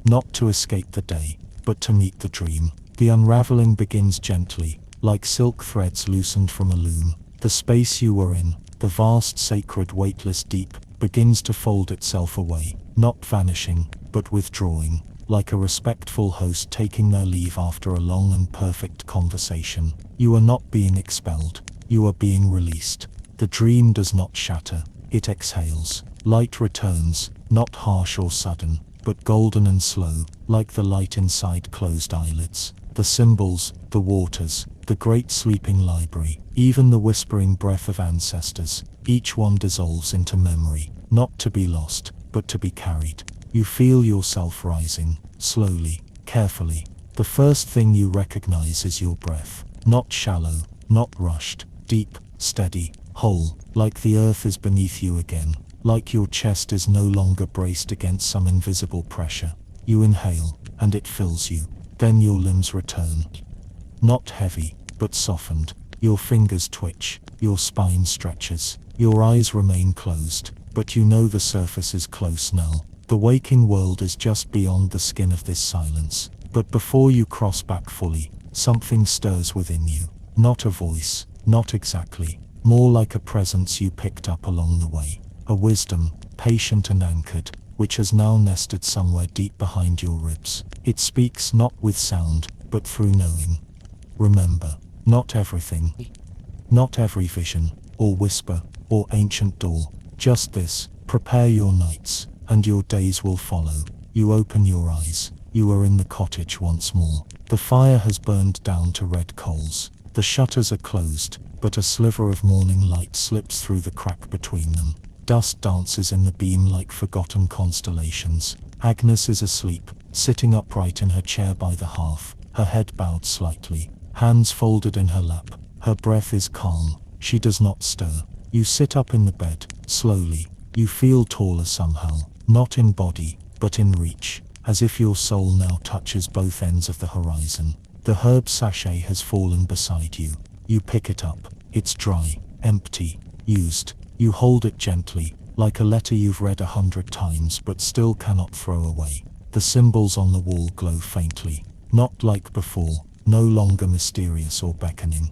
Not to escape the day, but to meet the dream. The unraveling begins gently, like silk threads loosened from a loom. The space you were in, the vast, sacred, weightless deep, begins to fold itself away, not vanishing, but withdrawing, like a respectful host taking their leave after a long and perfect conversation. You are not being expelled, you are being released. The dream does not shatter, it exhales. Light returns, not harsh or sudden, but golden and slow, like the light inside closed eyelids. The symbols, the waters, the great sleeping library, even the whispering breath of ancestors, each one dissolves into memory, not to be lost, but to be carried. You feel yourself rising, slowly, carefully. The first thing you recognize is your breath, not shallow, not rushed, deep, steady, whole, like the earth is beneath you again, like your chest is no longer braced against some invisible pressure. You inhale, and it fills you. Then your limbs return. Not heavy, but softened. Your fingers twitch, your spine stretches, your eyes remain closed, but you know the surface is close now. The waking world is just beyond the skin of this silence. But before you cross back fully, something stirs within you. Not a voice, not exactly, more like a presence you picked up along the way. A wisdom, patient and anchored, which has now nested somewhere deep behind your ribs. It speaks not with sound, but through knowing. Remember, not everything, not every vision, or whisper, or ancient door, just this. Prepare your nights, and your days will follow. You open your eyes, you are in the cottage once more. The fire has burned down to red coals. The shutters are closed, but a sliver of morning light slips through the crack between them. Dust dances in the beam like forgotten constellations. Agnes is asleep, sitting upright in her chair by the hearth, her head bowed slightly, hands folded in her lap. Her breath is calm, she does not stir. You sit up in the bed, slowly. You feel taller somehow, not in body, but in reach, as if your soul now touches both ends of the horizon. The herb sachet has fallen beside you. You pick it up. It's dry, empty, used. You hold it gently, like a letter you've read 100 times but still cannot throw away. The symbols on the wall glow faintly, not like before, no longer mysterious or beckoning.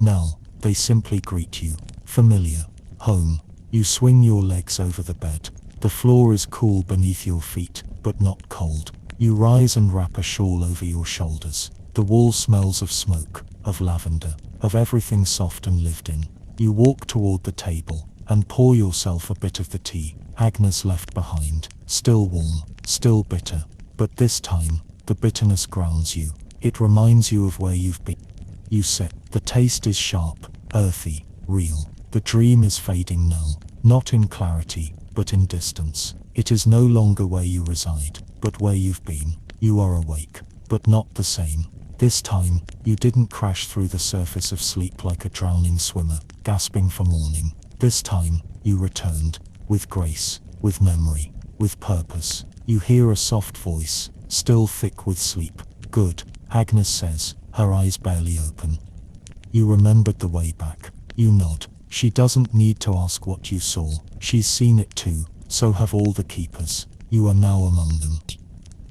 Now, they simply greet you. Familiar. Home. You swing your legs over the bed. The floor is cool beneath your feet, but not cold. You rise and wrap a shawl over your shoulders. The wall smells of smoke, of lavender, of everything soft and lived in. You walk toward the table and pour yourself a bit of the tea Agnes left behind, still warm, still bitter. But this time, the bitterness grounds you. It reminds you of where you've been. You sit. The taste is sharp, earthy, real. The dream is fading now, not in clarity, but in distance. It is no longer where you reside, but where you've been. You are awake, but not the same. This time, you didn't crash through the surface of sleep like a drowning swimmer, gasping for morning. This time, you returned, with grace, with memory, with purpose. You hear a soft voice, still thick with sleep. Good, Agnes says, her eyes barely open. You remembered the way back. You nod. She doesn't need to ask what you saw. She's seen it too, so have all the keepers. You are now among them.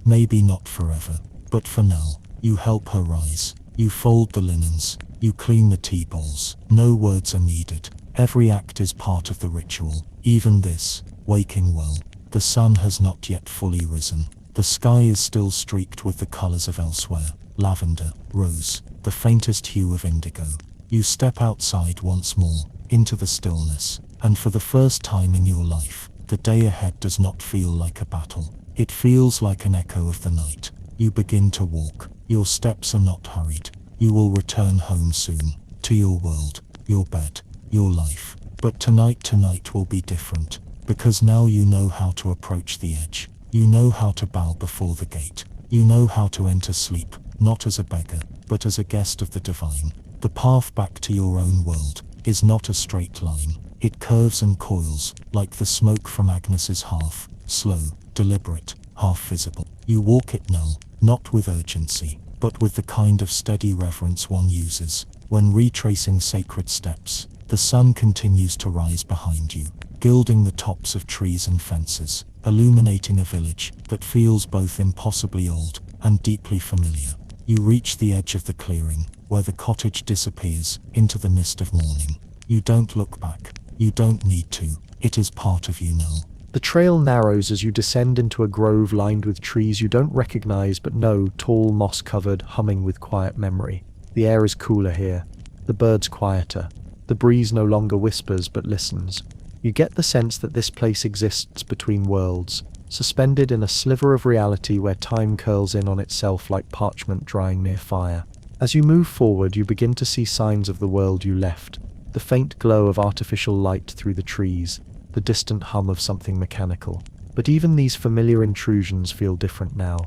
Maybe not forever, but for now. You help her rise. You fold the linens. You clean the tea bowls. No words are needed. Every act is part of the ritual. Even this, waking well. The sun has not yet fully risen. The sky is still streaked with the colors of elsewhere. Lavender, rose, the faintest hue of indigo. You step outside once more, into the stillness, and for the first time in your life, the day ahead does not feel like a battle. It feels like an echo of the night. You begin to walk. Your steps are not hurried. You will return home soon, to your world, your bed, your life. But tonight will be different, because now you know how to approach the edge. You know how to bow before the gate. You know how to enter sleep, not as a beggar, but as a guest of the divine. The path back to your own world is not a straight line. It curves and coils, like the smoke from Agnes's hearth, slow, deliberate, half visible. You walk it now, not with urgency, but with the kind of steady reverence one uses when retracing sacred steps. The sun continues to rise behind you, gilding the tops of trees and fences, illuminating a village that feels both impossibly old and deeply familiar. You reach the edge of the clearing, where the cottage disappears into the mist of morning. You don't look back. You don't need to. It is part of you now. The trail narrows as you descend into a grove lined with trees you don't recognize but know, tall, moss-covered, humming with quiet memory. The air is cooler here. The birds quieter. The breeze no longer whispers but listens. You get the sense that this place exists between worlds, suspended in a sliver of reality where time curls in on itself like parchment drying near fire. As you move forward, you begin to see signs of the world you left. The faint glow of artificial light through the trees, the distant hum of something mechanical. But even these familiar intrusions feel different now,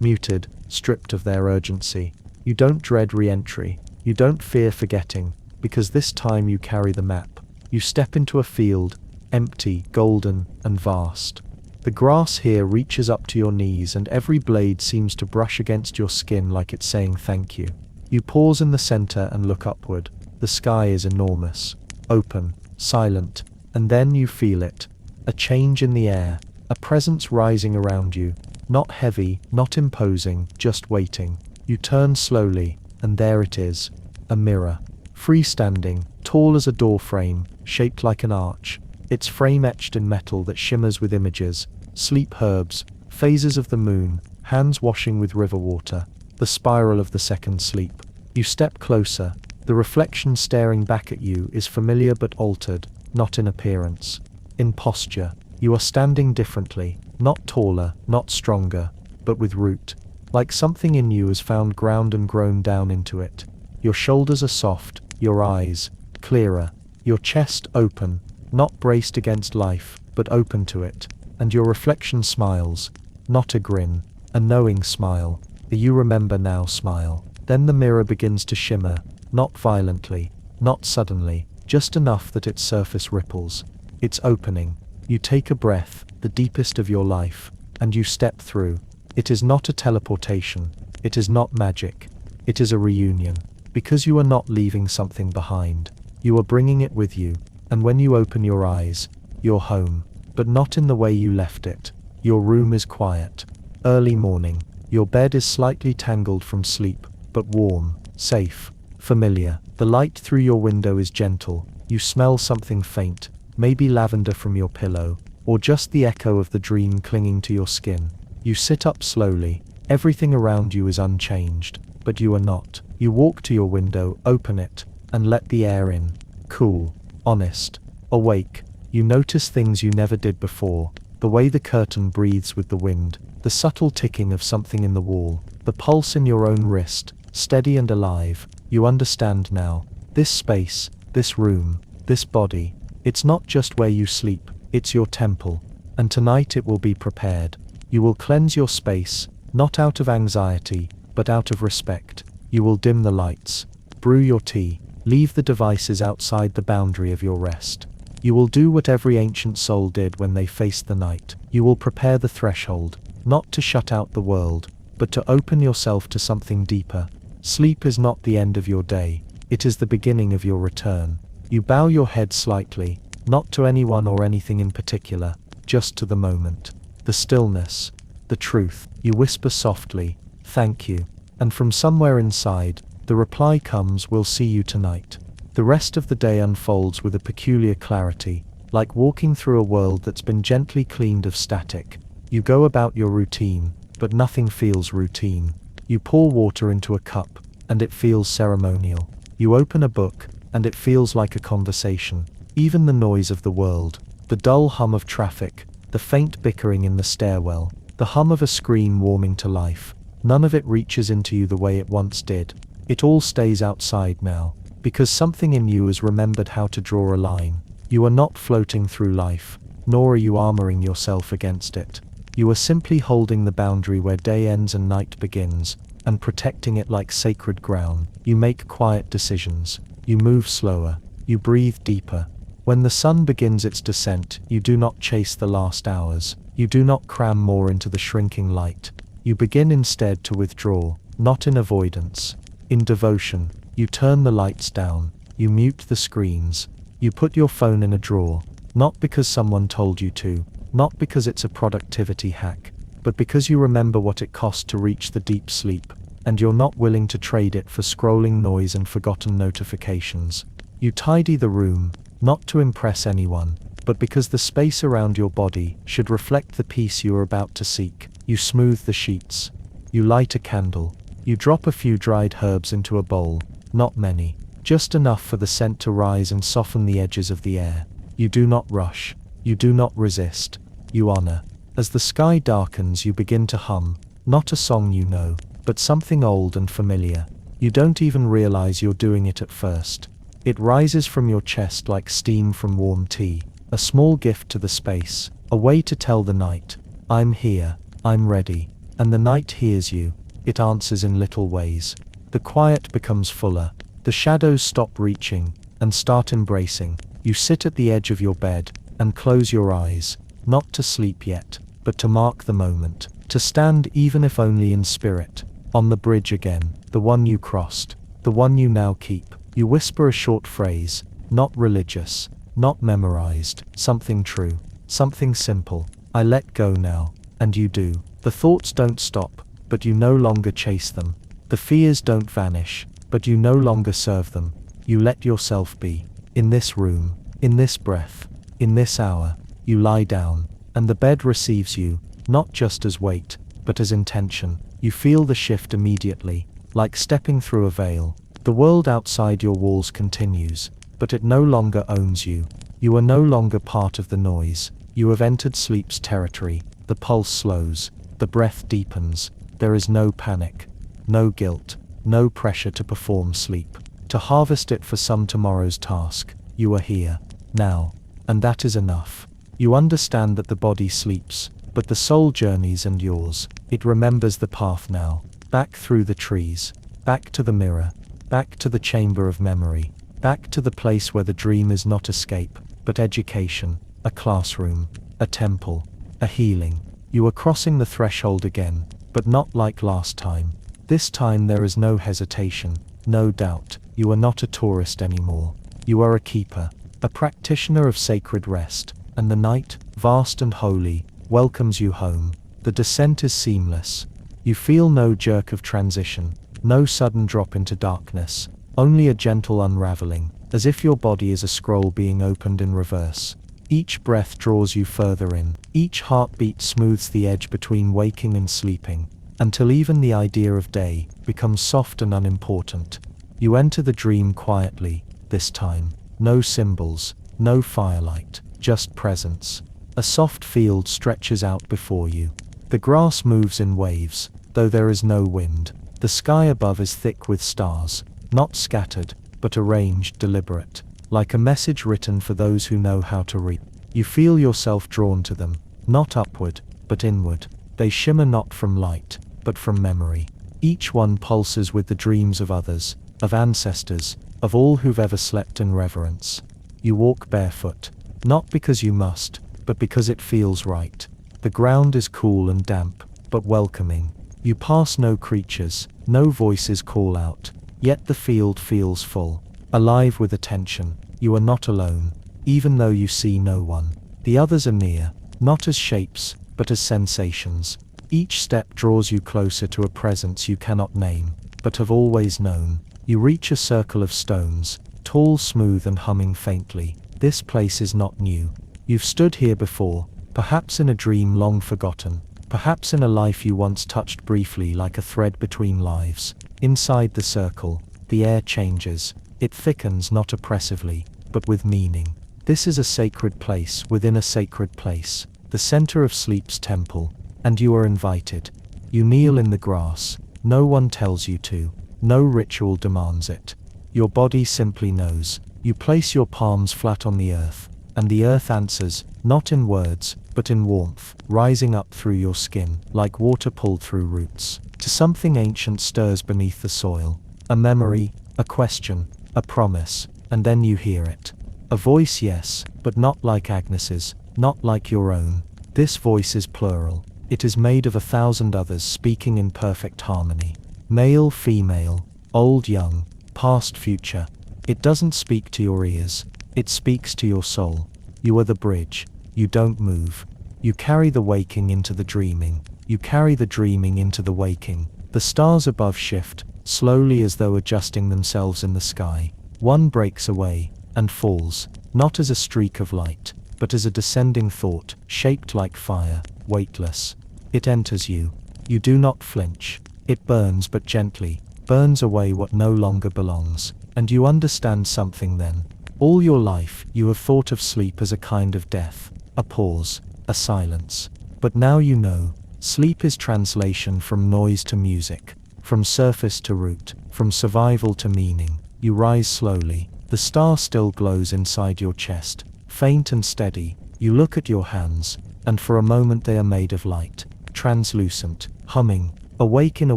muted, stripped of their urgency. You don't dread re-entry. You don't fear forgetting, because this time you carry the map. You step into a field, empty, golden, and vast. The grass here reaches up to your knees and every blade seems to brush against your skin like it's saying thank you. You pause in the center and look upward. The sky is enormous, open, silent, and then you feel it. A change in the air, a presence rising around you, not heavy, not imposing, just waiting. You turn slowly, and there it is, a mirror. Freestanding, tall as a door frame, shaped like an arch. Its frame etched in metal that shimmers with images, sleep herbs, phases of the moon, hands washing with river water, the spiral of the second sleep. You step closer. The reflection staring back at you is familiar but altered, not in appearance. In posture, you are standing differently, not taller, not stronger, but with root. Like something in you has found ground and grown down into it. Your shoulders are soft, your eyes clearer, your chest open, not braced against life, but open to it. And your reflection smiles, not a grin, a knowing smile, a you remember now smile. Then the mirror begins to shimmer, not violently, not suddenly, just enough that its surface ripples. It's opening. You take a breath, the deepest of your life, and you step through. It is not a teleportation. It is not magic. It is a reunion. Because you are not leaving something behind. You are bringing it with you, and when you open your eyes, you're home. But not in the way you left it. Your room is quiet. Early morning. Your bed is slightly tangled from sleep, but warm, safe, familiar. The light through your window is gentle. You smell something faint, maybe lavender from your pillow, or just the echo of the dream clinging to your skin. You sit up slowly, Everything around you is unchanged, but you are not. You walk to your window, open it, and let the air in. Cool, honest, awake. You notice things you never did before. The way the curtain breathes with the wind, the subtle ticking of something in the wall, the pulse in your own wrist, steady and alive. You understand now. This space, this room, this body, it's not just where you sleep, it's your temple. And tonight it will be prepared. You will cleanse your space, not out of anxiety, but out of respect. You will dim the lights, brew your tea, leave the devices outside the boundary of your rest. You will do what every ancient soul did when they faced the night. You will prepare the threshold, not to shut out the world, but to open yourself to something deeper. Sleep is not the end of your day, it is the beginning of your return. You bow your head slightly, not to anyone or anything in particular, just to the moment, the stillness, the truth. You whisper softly, "Thank you." And from somewhere inside, the reply comes, "We'll see you tonight." The rest of the day unfolds with a peculiar clarity, like walking through a world that's been gently cleaned of static. You go about your routine, but nothing feels routine. You pour water into a cup, and it feels ceremonial. You open a book, and it feels like a conversation. Even the noise of the world, the dull hum of traffic, the faint bickering in the stairwell, the hum of a screen warming to life, none of it reaches into you the way it once did. It all stays outside now, because something in you has remembered how to draw a line. You are not floating through life, nor are you armoring yourself against it. You are simply holding the boundary where day ends and night begins, and protecting it like sacred ground. You make quiet decisions. You move slower. You breathe deeper. When the sun begins its descent, you do not chase the last hours. You do not cram more into the shrinking light. You begin instead to withdraw, not in avoidance, in devotion. You turn the lights down. You mute the screens. You put your phone in a drawer, not because someone told you to, not because it's a productivity hack, but because you remember what it cost to reach the deep sleep, and you're not willing to trade it for scrolling noise and forgotten notifications. You tidy the room, not to impress anyone, but because the space around your body should reflect the peace you are about to seek. You smooth the sheets. You light a candle. You drop a few dried herbs into a bowl, not many, just enough for the scent to rise and soften the edges of the air. You do not rush. You do not resist. You honor. As the sky darkens, you begin to hum, not a song you know, but something old and familiar. You don't even realize you're doing it at first. It rises from your chest like steam from warm tea, a small gift to the space, a way to tell the night, "I'm here, I'm ready." And the night hears you. It answers in little ways. The quiet becomes fuller. The shadows stop reaching and start embracing. You sit at the edge of your bed and close your eyes, not to sleep yet, but to mark the moment, to stand even if only in spirit, on the bridge again, the one you crossed, the one you now keep. You whisper a short phrase, not religious, not memorized, something true, something simple. "I let go now." And you do. The thoughts don't stop, but you no longer chase them. The fears don't vanish, but you no longer serve them. You let yourself be. In this room, in this breath, in this hour, you lie down, and the bed receives you, not just as weight, but as intention. You feel the shift immediately, like stepping through a veil. The world outside your walls continues, but it no longer owns you. You are no longer part of the noise. You have entered sleep's territory. The pulse slows, the breath deepens. There is no panic, no guilt, no pressure to perform sleep, to harvest it for some tomorrow's task. You are here, now, and that is enough. You understand that the body sleeps, but the soul journeys, and yours. It remembers the path now, back through the trees, back to the mirror, back to the chamber of memory, back to the place where the dream is not escape, but education, a classroom, a temple, a healing. You are crossing the threshold again, but not like last time. This time there is no hesitation, no doubt. You are not a tourist anymore. You are a keeper, a practitioner of sacred rest, and the night, vast and holy, welcomes you home. The descent is seamless. You feel no jerk of transition, no sudden drop into darkness, only a gentle unraveling, as if your body is a scroll being opened in reverse. Each breath draws you further in. Each heartbeat smooths the edge between waking and sleeping. until even the idea of day becomes soft and unimportant. You enter the dream quietly, this time. No symbols, no firelight, just presence. A soft field stretches out before you. The grass moves in waves, though there is no wind. The sky above is thick with stars, not scattered, but arranged, deliberate, like a message written for those who know how to read. You feel yourself drawn to them, not upward, but inward. They shimmer not from light, but from memory. Each one pulses with the dreams of others, of ancestors, of all who've ever slept in reverence. You walk barefoot, not because you must, but because it feels right. The ground is cool and damp, but welcoming. You pass no creatures, no voices call out, yet the field feels full, alive with attention. You are not alone, even though you see no one. The others are near, not as shapes, but as sensations. Each step draws you closer to a presence you cannot name, but have always known. You reach a circle of stones, tall, smooth and humming faintly. This place is not new. You've stood here before, perhaps in a dream long forgotten, perhaps in a life you once touched briefly like a thread between lives. Inside the circle, the air changes. It thickens not oppressively, but with meaning. This is a sacred place within a sacred place, the center of sleep's temple, and you are invited. You kneel in the grass. No one tells you to. No ritual demands it. Your body simply knows. You place your palms flat on the earth, and the earth answers, not in words, but in warmth, rising up through your skin, like water pulled through roots. To something ancient stirs beneath the soil. A memory, a question, a promise, and then you hear it. A voice, yes, but not like Agnes's, not like your own. This voice is plural. It is made of 1,000 others speaking in perfect harmony. Male, female, old, young, past, future. It doesn't speak to your ears. It speaks to your soul. You are the bridge. You don't move. You carry the waking into the dreaming. You carry the dreaming into the waking. The stars above shift, slowly as though adjusting themselves in the sky. One breaks away, and falls, not as a streak of light, but as a descending thought, shaped like fire, weightless. It enters you. You do not flinch. It burns but gently, burns away what no longer belongs, and you understand something then. All your life, you have thought of sleep as a kind of death, a pause, a silence. But now you know, sleep is translation from noise to music, from surface to root, from survival to meaning. You rise slowly. The star still glows inside your chest, faint and steady. You look at your hands, and for a moment they are made of light, translucent, humming, awake in a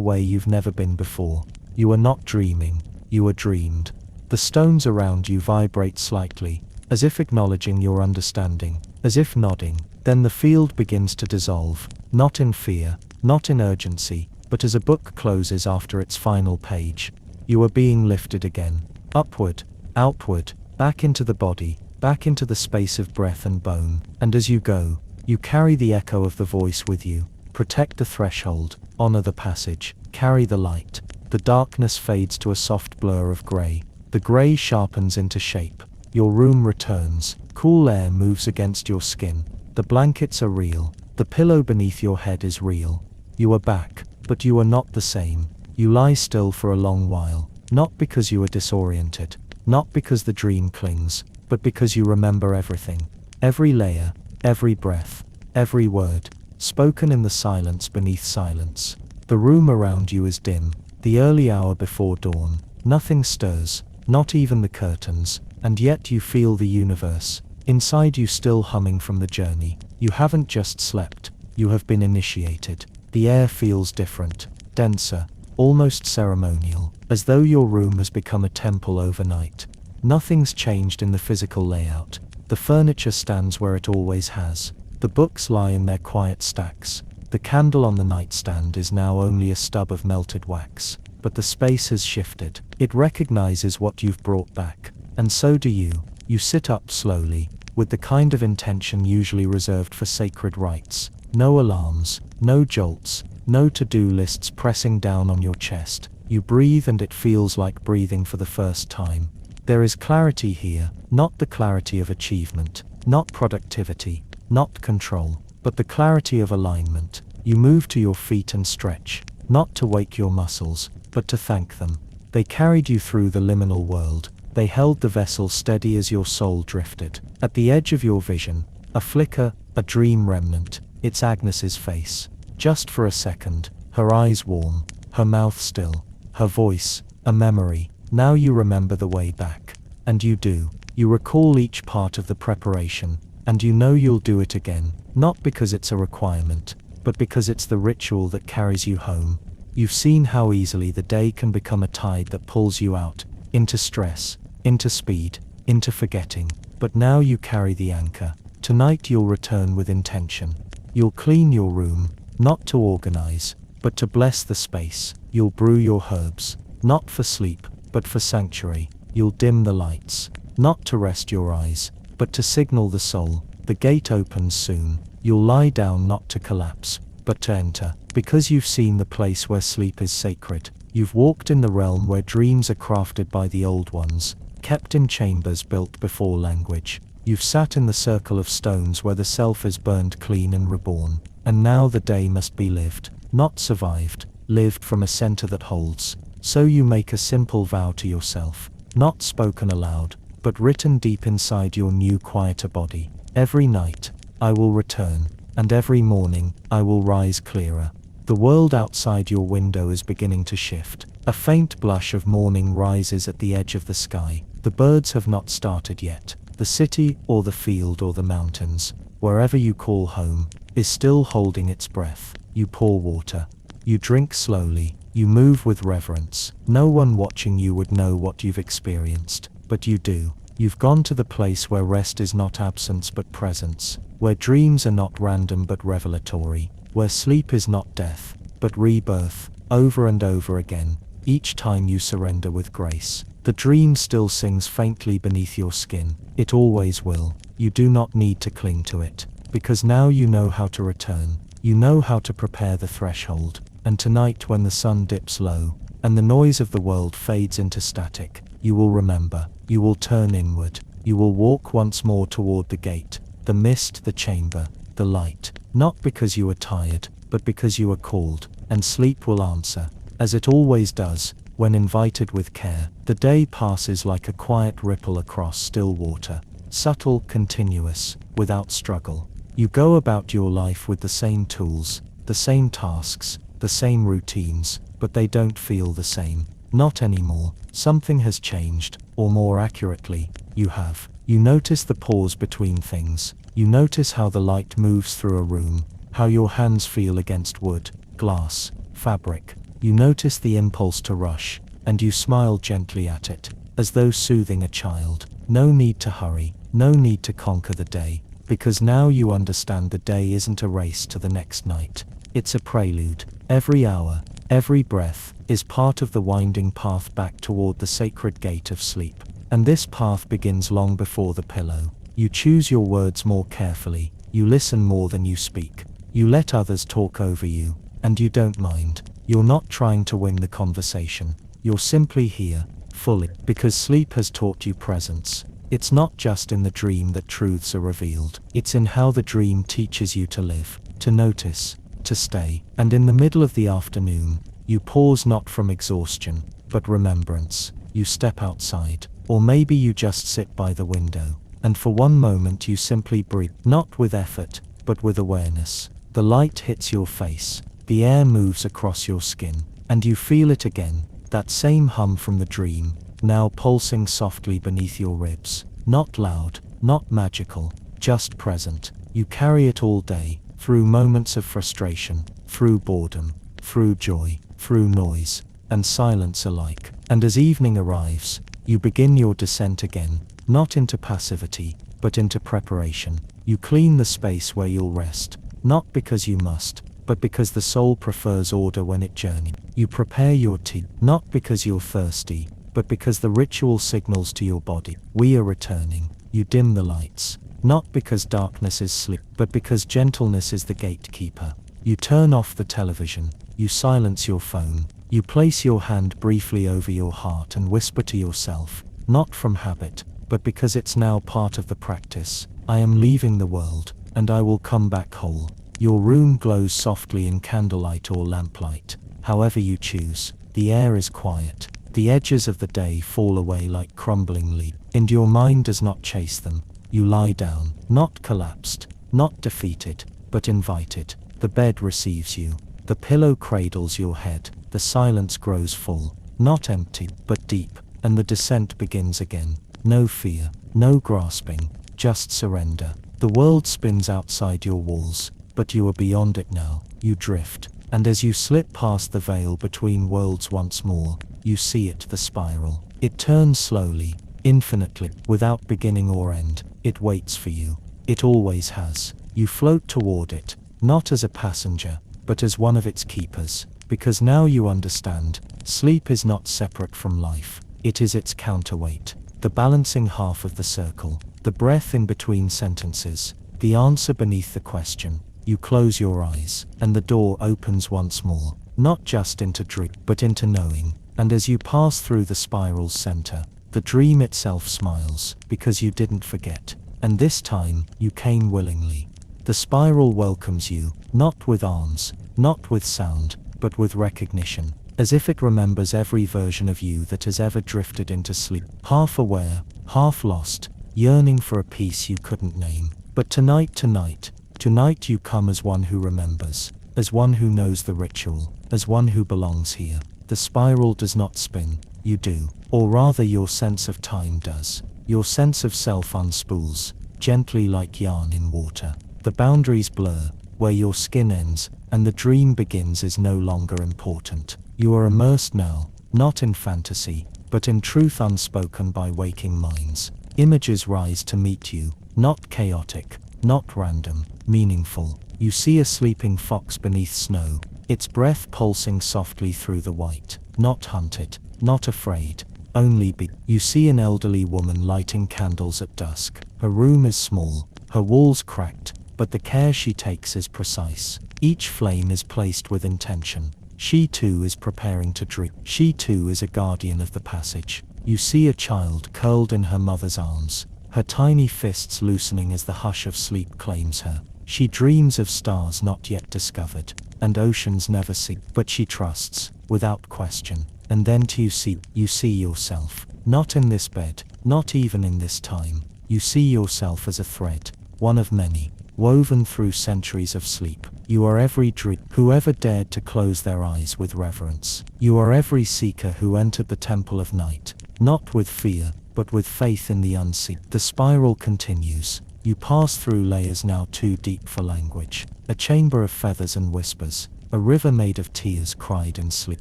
way you've never been before. You are not dreaming, you are dreamed. The stones around you vibrate slightly, as if acknowledging your understanding, as if nodding. Then the field begins to dissolve, not in fear, not in urgency, but as a book closes after its final page. You are being lifted again, upward, outward, back into the body, back into the space of breath and bone. And as you go, you carry the echo of the voice with you. Protect the threshold, honor the passage, carry the light. The darkness fades to a soft blur of grey. The grey sharpens into shape. Your room returns. Cool air moves against your skin. The blankets are real. The pillow beneath your head is real. You are back, but you are not the same. You lie still for a long while, not because you are disoriented, not because the dream clings, but because you remember everything. Every layer, every breath, every word, spoken in the silence beneath silence. The room around you is dim, the early hour before dawn. Nothing stirs, not even the curtains, and yet you feel the universe, inside you still humming from the journey. You haven't just slept, you have been initiated. The air feels different, denser, almost ceremonial, as though your room has become a temple overnight. Nothing's changed in the physical layout. The furniture stands where it always has. The books lie in their quiet stacks. The candle on the nightstand is now only a stub of melted wax. But the space has shifted. It recognizes what you've brought back. And so do you. You sit up slowly, with the kind of intention usually reserved for sacred rites. No alarms, no jolts, no to-do lists pressing down on your chest. You breathe and it feels like breathing for the first time. There is clarity here, not the clarity of achievement, not productivity, not control, but the clarity of alignment. You move to your feet and stretch. not to wake your muscles, but to thank them. They carried you through the liminal world. They held the vessel steady as your soul drifted. At the edge of your vision, a flicker, a dream remnant. It's Agnes's face. Just for a second, her eyes warm, her mouth still, her voice, a memory. Now you remember the way back. And you do. You recall each part of the preparation, and you know you'll do it again, not because it's a requirement, but because it's the ritual that carries you home. You've seen how easily the day can become a tide that pulls you out, into stress, into speed, into forgetting. But now you carry the anchor. Tonight you'll return with intention. You'll clean your room, not to organize, but to bless the space. You'll brew your herbs, not for sleep, but for sanctuary. You'll dim the lights, not to rest your eyes, but to signal the soul. The gate opens soon. You'll lie down not to collapse, but to enter, because you've seen the place where sleep is sacred. You've walked in the realm where dreams are crafted by the old ones, kept in chambers built before language. You've sat in the circle of stones where the self is burned clean and reborn. And now the day must be lived, not survived, lived from a center that holds. So you make a simple vow to yourself, not spoken aloud, but written deep inside your new quieter body. Every night, I will return, and every morning, I will rise clearer. The world outside your window is beginning to shift. A faint blush of morning rises at the edge of the sky. The birds have not started yet. The city, or the field, or the mountains, wherever you call home, is still holding its breath. You pour water. You drink slowly. You move with reverence. No one watching you would know what you've experienced, but you do. You've gone to the place where rest is not absence but presence, where dreams are not random but revelatory, where sleep is not death, but rebirth, over and over again, each time you surrender with grace. The dream still sings faintly beneath your skin. It always will. You do not need to cling to it, because now you know how to return. You know how to prepare the threshold. And tonight when the sun dips low, and the noise of the world fades into static, you will remember. You will turn inward. You will walk once more toward the gate, the mist, the chamber, the light. Not because you are tired, but because you are called. And sleep will answer, as it always does, when invited with care. The day passes like a quiet ripple across still water, subtle, continuous, without struggle. You go about your life with the same tools, the same tasks, the same routines, but they don't feel the same. Not anymore. Something has changed, or more accurately, you have. You notice the pause between things. You notice how the light moves through a room, how your hands feel against wood, glass, fabric. You notice the impulse to rush, and you smile gently at it, as though soothing a child. No need to hurry, no need to conquer the day, because now you understand the day isn't a race to the next night. It's a prelude. Every hour, every breath, is part of the winding path back toward the sacred gate of sleep. And this path begins long before the pillow. You choose your words more carefully. You listen more than you speak. You let others talk over you, and you don't mind. You're not trying to win the conversation. You're simply here, fully, because sleep has taught you presence. It's not just in the dream that truths are revealed. It's in how the dream teaches you to live, to notice, to stay. And in the middle of the afternoon, you pause not from exhaustion, but remembrance. You step outside, or maybe you just sit by the window, and for one moment you simply breathe, not with effort, but with awareness. The light hits your face, the air moves across your skin, and you feel it again, that same hum from the dream, now pulsing softly beneath your ribs. Not loud, not magical, just present. You carry it all day, through moments of frustration, through boredom, through joy, through noise, and silence alike. And as evening arrives, you begin your descent again, not into passivity, but into preparation. You clean the space where you'll rest, not because you must, but because the soul prefers order when it journeys. You prepare your tea, not because you're thirsty, but because the ritual signals to your body, we are returning. You dim the lights, not because darkness is sleep, but because gentleness is the gatekeeper. You turn off the television, you silence your phone, you place your hand briefly over your heart and whisper to yourself, not from habit, but because it's now part of the practice. I am leaving the world, and I will come back whole. Your room glows softly in candlelight or lamplight. however you choose. The air is quiet. The edges of the day fall away like crumbling leaves, and your mind does not chase them. You lie down, not collapsed, not defeated, but invited. The bed receives you. The pillow cradles your head. The silence grows full, not empty, but deep, and the descent begins again. No fear, no grasping, just surrender. The world spins outside your walls, but you are beyond it now. You drift, and as you slip past the veil between worlds once more, you see it, the spiral. It turns slowly, infinitely, without beginning or end. It waits for you. It always has. You float toward it, not as a passenger, but as one of its keepers, because now you understand, sleep is not separate from life. It is its counterweight, the balancing half of the circle, the breath in between sentences, the answer beneath the question. You close your eyes, and the door opens once more, not just into dream, but into knowing. And as you pass through the spiral's center, the dream itself smiles, because you didn't forget. And this time, you came willingly. The spiral welcomes you, not with arms, not with sound, but with recognition, as if it remembers every version of you that has ever drifted into sleep, half aware, half lost, yearning for a peace you couldn't name. But tonight you come as one who remembers, as one who knows the ritual, as one who belongs here. The spiral does not spin, you do, or rather your sense of time does. Your sense of self unspools, gently like yarn in water. The boundaries blur, where your skin ends, and the dream begins is no longer important. You are immersed now, not in fantasy, but in truth unspoken by waking minds. Images rise to meet you, not chaotic, not random, meaningful. You see a sleeping fox beneath snow, its breath pulsing softly through the white, not hunted, not afraid, only be. You see an elderly woman lighting candles at dusk. Her room is small, her walls cracked, but the care she takes is precise. Each flame is placed with intention. She too is preparing to dream. She too is a guardian of the passage. You see a child curled in her mother's arms, her tiny fists loosening as the hush of sleep claims her. She dreams of stars not yet discovered, and oceans never seen, but she trusts, without question. And then you see yourself, not in this bed, not even in this time. You see yourself as a thread, one of many, woven through centuries of sleep. You are every dream, whoever dared to close their eyes with reverence. You are every seeker who entered the temple of night, not with fear, but with faith in the unseen. The spiral continues. You pass through layers now too deep for language. A chamber of feathers and whispers. A river made of tears cried in sleep.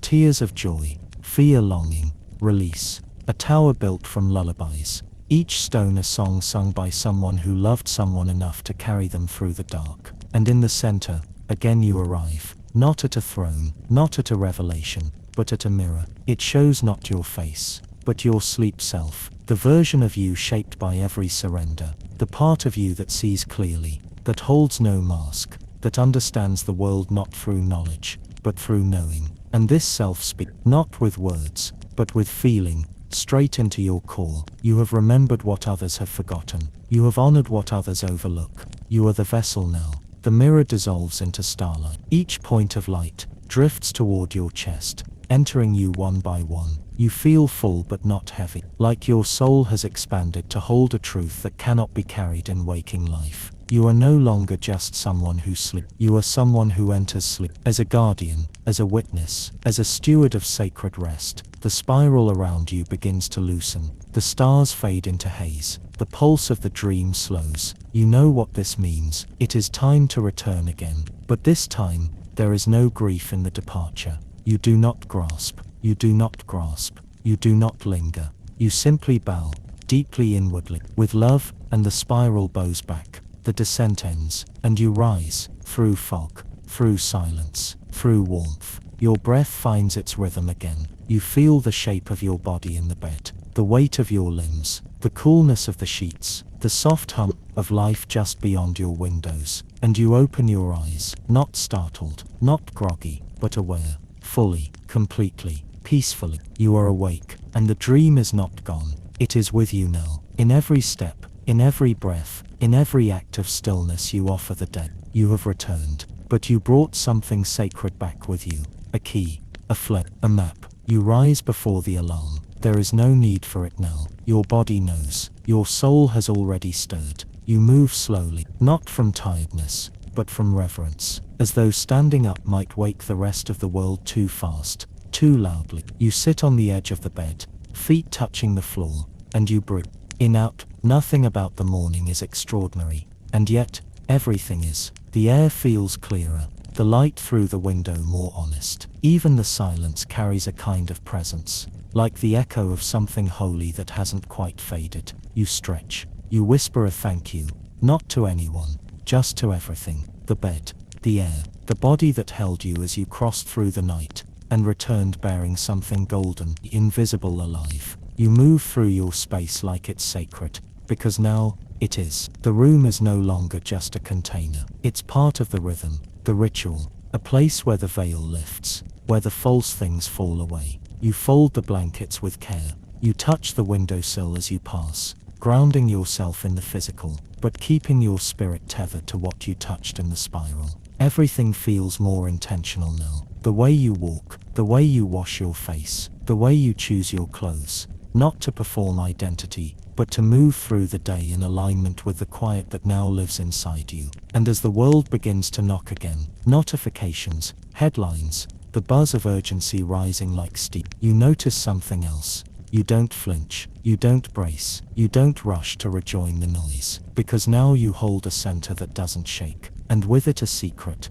Tears of joy, fear, longing, release. A tower built from lullabies. Each stone a song sung by someone who loved someone enough to carry them through the dark. And in the center, again you arrive. Not at a throne, not at a revelation, but at a mirror. It shows not your face, but your sleep self. The version of you shaped by every surrender. The part of you that sees clearly, that holds no mask, that understands the world not through knowledge, but through knowing. And this self speaks, not with words, but with feeling, straight into your core. You have remembered what others have forgotten. You have honored what others overlook. You are the vessel now. The mirror dissolves into starlight. Each point of light drifts toward your chest, entering you one by one. You feel full but not heavy, like your soul has expanded to hold a truth that cannot be carried in waking life. You are no longer just someone who sleeps. You are someone who enters sleep as a guardian, as a witness, as a steward of sacred rest. The spiral around you begins to loosen. The stars fade into haze. The pulse of the dream slows. You know what this means. It is time to return again. But this time, there is no grief in the departure. You do not grasp. You do not grasp. You do not linger. You simply bow, deeply inwardly, with love, and the spiral bows back. The descent ends, and you rise, through fog, through silence, through warmth. Your breath finds its rhythm again. You feel the shape of your body in the bed, the weight of your limbs, the coolness of the sheets, the soft hum of life just beyond your windows. And you open your eyes, not startled, not groggy, but aware, fully, completely, peacefully. You are awake, and the dream is not gone. It is with you now. In every step, in every breath, in every act of stillness you offer the dead. You have returned, but you brought something sacred back with you. A key, a map. You rise before the alarm. There is no need for it now. Your body knows. Your soul has already stirred. You move slowly, not from tiredness, but from reverence, as though standing up might wake the rest of the world too fast, too loudly. You sit on the edge of the bed, feet touching the floor, and you breathe in out. Nothing about the morning is extraordinary, and yet, everything is. The air feels clearer, the light through the window more honest. Even the silence carries a kind of presence, like the echo of something holy that hasn't quite faded. You stretch. You whisper a thank you, not to anyone, just to everything. The bed, the air, the body that held you as you crossed through the night, and returned bearing something golden, invisible, alive. You move through your space like it's sacred, because now, it is. The room is no longer just a container. It's part of the rhythm, the ritual, a place where the veil lifts, where the false things fall away. You fold the blankets with care. You touch the windowsill as you pass, grounding yourself in the physical, but keeping your spirit tethered to what you touched in the spiral. Everything feels more intentional now. The way you walk, the way you wash your face, the way you choose your clothes, not to perform identity, but to move through the day in alignment with the quiet that now lives inside you. And as the world begins to knock again, notifications, headlines, the buzz of urgency rising like steam, you notice something else. You don't flinch, you don't brace, you don't rush to rejoin the noise, because now you hold a center that doesn't shake, and with it a secret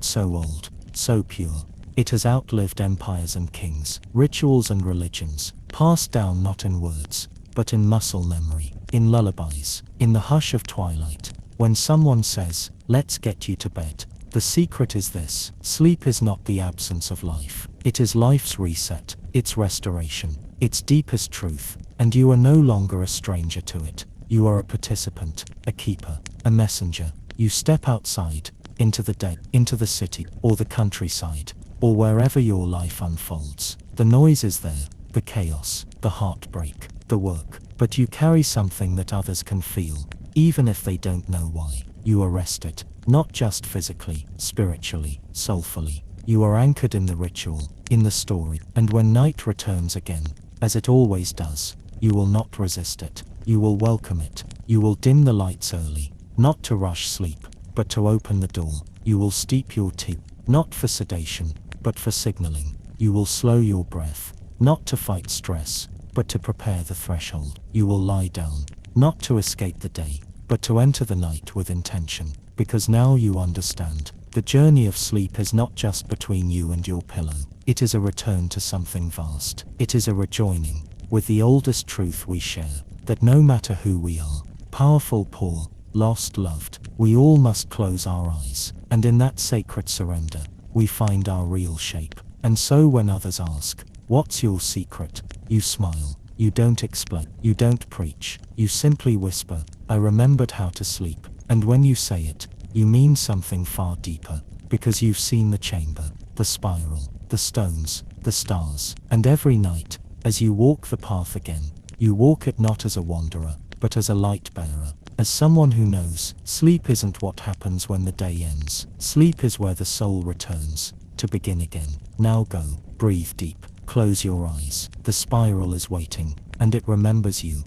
so old, so pure. It has outlived empires and kings, rituals and religions, passed down not in words, but in muscle memory, in lullabies, in the hush of twilight. When someone says, "Let's get you to bed," the secret is this: sleep is not the absence of life. It is life's reset, its restoration, its deepest truth, and you are no longer a stranger to it. You are a participant, a keeper, a messenger. You step outside, into the day, into the city, or the countryside, or wherever your life unfolds. The noise is there, the chaos, the heartbreak, the work, but you carry something that others can feel, even if they don't know why. You are rested, not just physically, spiritually, soulfully. You are anchored in the ritual, in the story, and when night returns again, as it always does, you will not resist it. You will welcome it. You will dim the lights early, not to rush sleep, but to open the door. You will steep your tea, not for sedation, but for signaling. You will slow your breath, not to fight stress, but to prepare the threshold. You will lie down, not to escape the day, but to enter the night with intention, because now you understand. The journey of sleep is not just between you and your pillow. It is a return to something vast. It is a rejoining with the oldest truth we share, that no matter who we are, powerful, poor, lost, loved, we all must close our eyes, and in that sacred surrender, we find our real shape. And so when others ask, "What's your secret?" you smile. You don't explain. You don't preach. You simply whisper, "I remembered how to sleep." And when you say it, you mean something far deeper, because you've seen the chamber, the spiral, the stones, the stars. And every night, as you walk the path again, you walk it not as a wanderer, but as a light bearer, as someone who knows sleep isn't what happens when the day ends. Sleep is where the soul returns, to begin again. Now go, breathe deep, close your eyes. The spiral is waiting, and it remembers you.